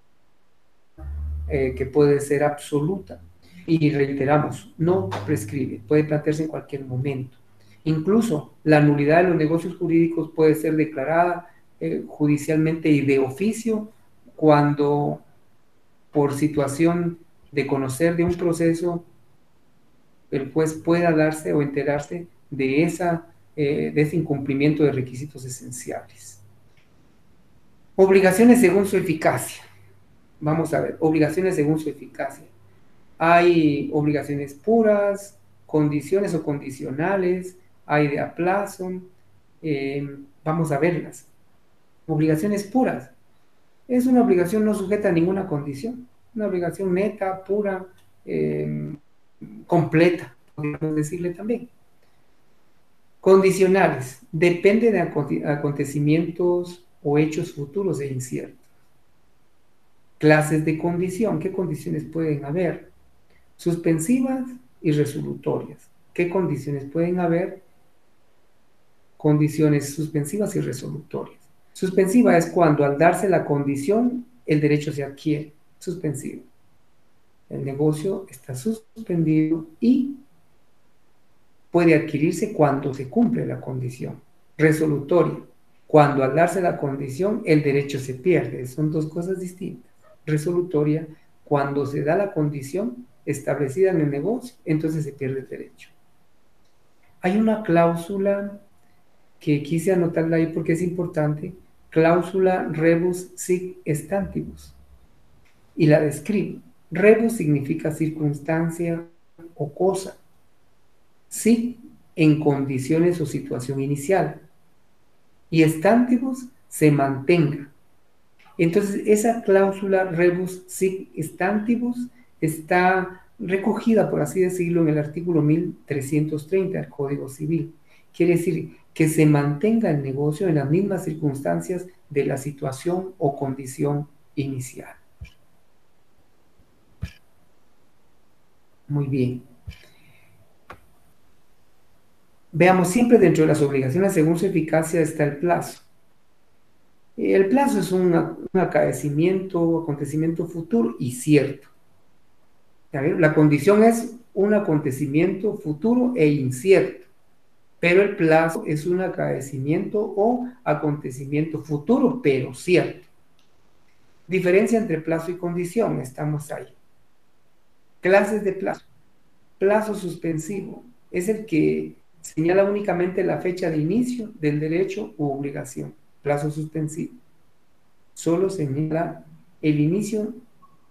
que puede ser absoluta. Y reiteramos, no prescribe, puede plantearse en cualquier momento. Incluso la nulidad de los negocios jurídicos puede ser declarada judicialmente y de oficio cuando por situación de conocer de un proceso el juez pueda darse o enterarse de ese incumplimiento de requisitos esenciales. Obligaciones según su eficacia. Vamos a ver, obligaciones según su eficacia. Hay obligaciones puras, condiciones o condicionales, hay de a plazo. Vamos a verlas. Obligaciones puras. Es una obligación no sujeta a ninguna condición. Una obligación neta, pura, completa, podríamos decirle también. Condicionales. Depende de acontecimientos o hechos futuros e inciertos. Clases de condición. ¿Qué condiciones pueden haber? Suspensivas y resolutorias. ¿Qué condiciones pueden haber? Condiciones suspensivas y resolutorias. Suspensiva es cuando al darse la condición el derecho se adquiere. Suspensivo. El negocio está suspendido y puede adquirirse cuando se cumple la condición. Resolutoria. Cuando al darse la condición el derecho se pierde. Son dos cosas distintas. Resolutoria, cuando se da la condición establecida en el negocio, entonces se pierde el derecho. Hay una cláusula que quise anotarla ahí porque es importante, cláusula rebus sic stantibus, y la describo. Rebus significa circunstancia o cosa, sic en condiciones o situación inicial, y stantibus se mantenga. Entonces, esa cláusula rebus sic stantibus está recogida, por así decirlo, en el artículo 1330 del Código Civil. Quiere decir que se mantenga el negocio en las mismas circunstancias de la situación o condición inicial. Muy bien. Veamos, siempre dentro de las obligaciones según su eficacia está el plazo. El plazo es un acontecimiento futuro y cierto. La condición es un acontecimiento futuro e incierto, pero el plazo es un acaecimiento o acontecimiento futuro, pero cierto. Diferencia entre plazo y condición, estamos ahí. Clases de plazo. Plazo suspensivo es el que señala únicamente la fecha de inicio del derecho u obligación. Plazo suspensivo. Solo señala el inicio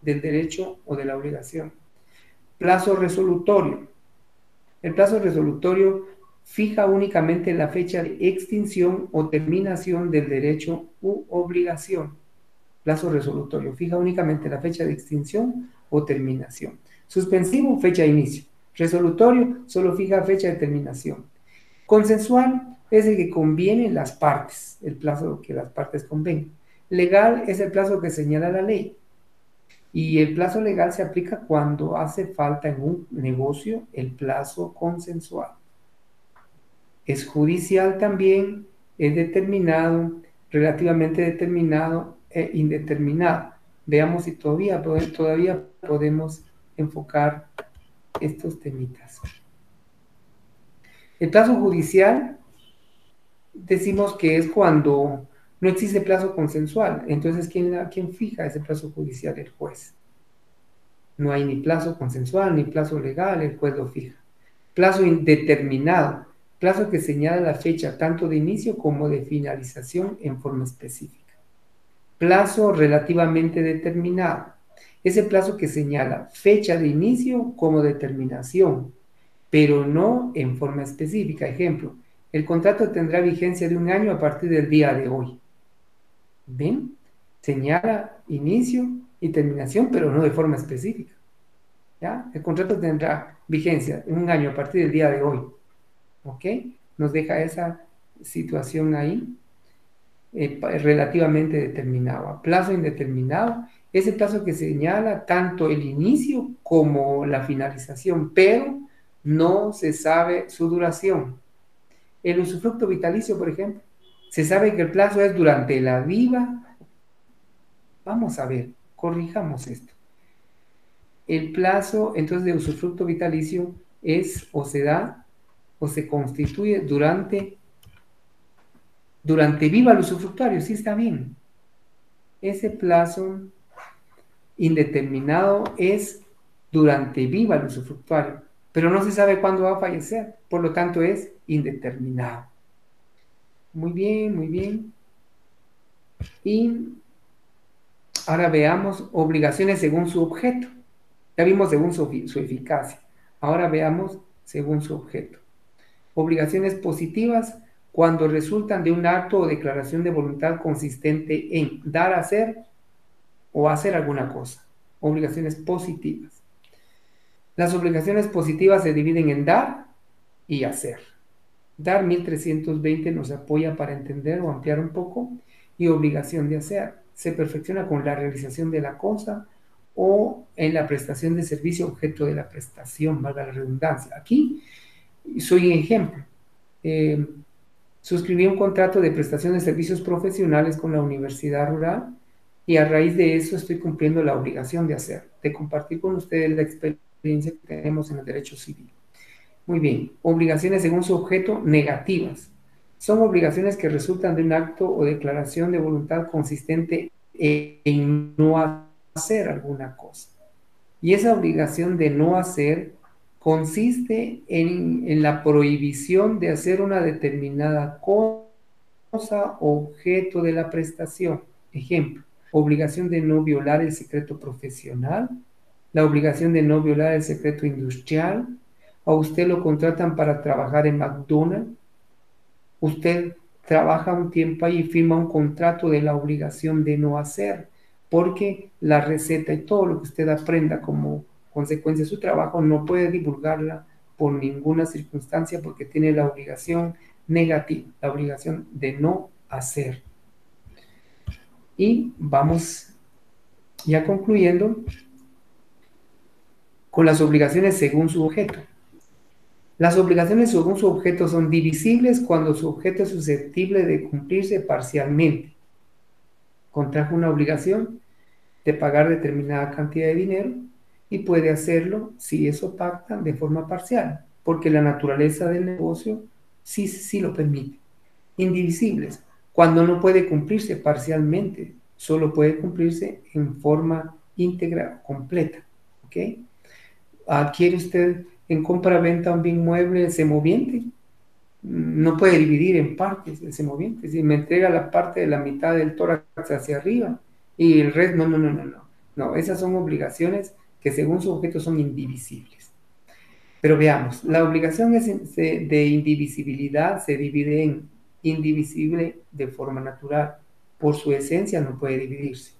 del derecho o de la obligación. Plazo resolutorio. El plazo resolutorio fija únicamente la fecha de extinción o terminación del derecho u obligación. Plazo resolutorio fija únicamente la fecha de extinción o terminación. Suspensivo, fecha de inicio. Resolutorio solo fija fecha de terminación. Consensual es el que conviene las partes, el plazo que las partes convengan. Legal es el plazo que señala la ley. Y el plazo legal se aplica cuando hace falta en un negocio el plazo consensual. Es judicial también, es determinado, relativamente determinado e indeterminado. Veamos si todavía podemos enfocar estos temitas. El plazo judicial decimos que es cuando no existe plazo consensual. Entonces, ¿quién fija ese plazo judicial? El juez. No hay ni plazo consensual ni plazo legal, el juez lo fija. Plazo indeterminado, plazo que señala la fecha tanto de inicio como de finalización en forma específica. Plazo relativamente determinado, ese plazo que señala fecha de inicio como de terminación, pero no en forma específica. Ejemplo, el contrato tendrá vigencia de 1 año a partir del día de hoy. ¿Ven? Señala inicio y terminación, pero no de forma específica. ¿ya? El contrato tendrá vigencia en un año a partir del día de hoy, ¿ok? Nos deja esa situación ahí relativamente determinado. A plazo indeterminado es el plazo que señala tanto el inicio como la finalización, pero no se sabe su duración. El usufructo vitalicio, por ejemplo, se sabe que el plazo es durante la vida. Vamos a ver, corrijamos esto. El plazo, entonces, de usufructo vitalicio es o se da o se constituye durante viva el usufructuario, sí está bien. Ese plazo indeterminado es durante viva el usufructuario, pero no se sabe cuándo va a fallecer, por lo tanto es indeterminado. Muy bien, muy bien. Y ahora veamos obligaciones según su objeto. Ya vimos según su eficacia. Ahora veamos según su objeto. Obligaciones positivas cuando resultan de un acto o declaración de voluntad consistente en dar, hacer o hacer alguna cosa. Obligaciones positivas. Las obligaciones positivas se dividen en dar y hacer. Dar 1320 nos apoya para entender o ampliar un poco, y obligación de hacer se perfecciona con la realización de la cosa o en la prestación de servicio objeto de la prestación, valga la redundancia. Aquí soy un ejemplo. Eh, Suscribí un contrato de prestación de servicios profesionales con la Universidad Rural y a raíz de eso estoy cumpliendo la obligación de hacer, de compartir con ustedes la experiencia que tenemos en el derecho civil. Muy bien, obligaciones según su objeto negativas. Son obligaciones que resultan de un acto o declaración de voluntad consistente en no hacer alguna cosa. Y esa obligación de no hacer consiste en la prohibición de hacer una determinada cosa objeto de la prestación. Ejemplo, obligación de no violar el secreto profesional, la obligación de no violar el secreto industrial. A usted lo contratan para trabajar en McDonald's, usted trabaja un tiempo ahí y firma un contrato de la obligación de no hacer, porque la receta y todo lo que usted aprenda como consecuencia de su trabajo no puede divulgarla por ninguna circunstancia porque tiene la obligación negativa, la obligación de no hacer. Y vamos ya concluyendo con las obligaciones según su objeto. Las obligaciones según su objeto son divisibles cuando su objeto es susceptible de cumplirse parcialmente. Contrajo una obligación de pagar determinada cantidad de dinero y puede hacerlo si eso pacta de forma parcial, porque la naturaleza del negocio sí lo permite. Indivisibles, cuando no puede cumplirse parcialmente, solo puede cumplirse en forma íntegra, completa. ¿Ok? Adquiere usted en compra-venta un bien mueble semoviente, no puede dividir en partes el semoviente. Si me entrega la parte de la mitad del tórax hacia arriba y el resto, no. No, esas son obligaciones que según su objeto son indivisibles. Pero veamos, la obligación de indivisibilidad se divide en indivisible de forma natural. Por su esencia no puede dividirse.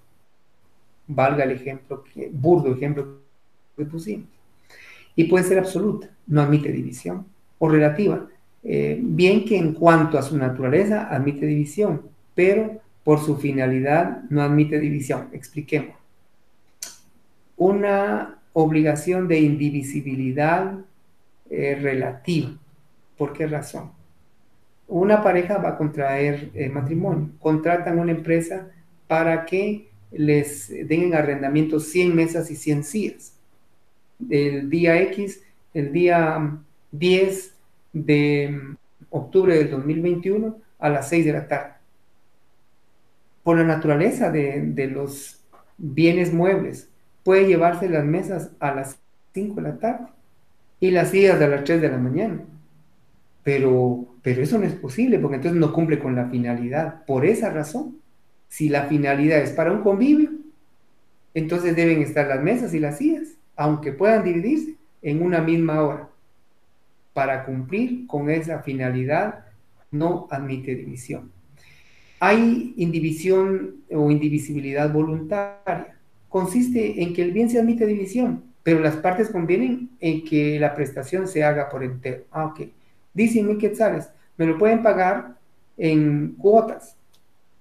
Valga el ejemplo, burdo ejemplo que pusimos. Y puede ser absoluta, no admite división, o relativa, bien que en cuanto a su naturaleza admite división, pero por su finalidad no admite división. Expliquemos. Una obligación de indivisibilidad relativa. ¿Por qué razón? Una pareja va a contraer matrimonio, contratan una empresa para que les den en arrendamiento 100 mesas y 100 sillas. El día X, el día 10 de octubre del 2021 a las 6 de la tarde. Por la naturaleza de los bienes muebles, puede llevarse las mesas a las 5 de la tarde y las sillas a las 3 de la mañana. Pero eso no es posible porque entonces no cumple con la finalidad. Por esa razón, si la finalidad es para un convivio, entonces deben estar las mesas y las sillas, aunque puedan dividirse en una misma hora. Para cumplir con esa finalidad, no admite división. Hay indivisión o indivisibilidad voluntaria. Consiste en que el bien se admite división, pero las partes convienen en que la prestación se haga por entero. Ah, ok. Dicen 1,000 quetzales, me lo pueden pagar en cuotas,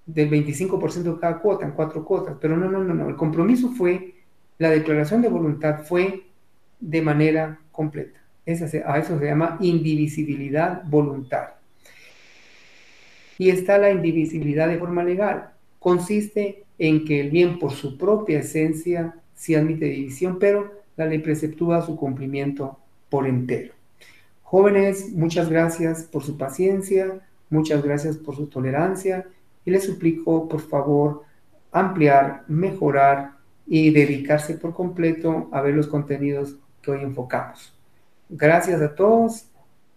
del 25% de cada cuota, en 4 cuotas, pero no, no, no, no. El compromiso fue, la declaración de voluntad fue de manera completa. A eso se llama indivisibilidad voluntaria. Y está la indivisibilidad de forma legal. Consiste en que el bien por su propia esencia sí admite división, pero la ley preceptúa su cumplimiento por entero. Jóvenes, muchas gracias por su paciencia, muchas gracias por su tolerancia y les suplico, por favor, ampliar, mejorar y dedicarse por completo a ver los contenidos que hoy enfocamos. Gracias a todos,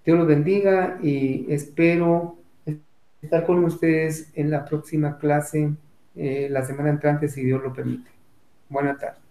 Dios los bendiga y espero estar con ustedes en la próxima clase, la semana entrante, si Dios lo permite. Buenas tardes.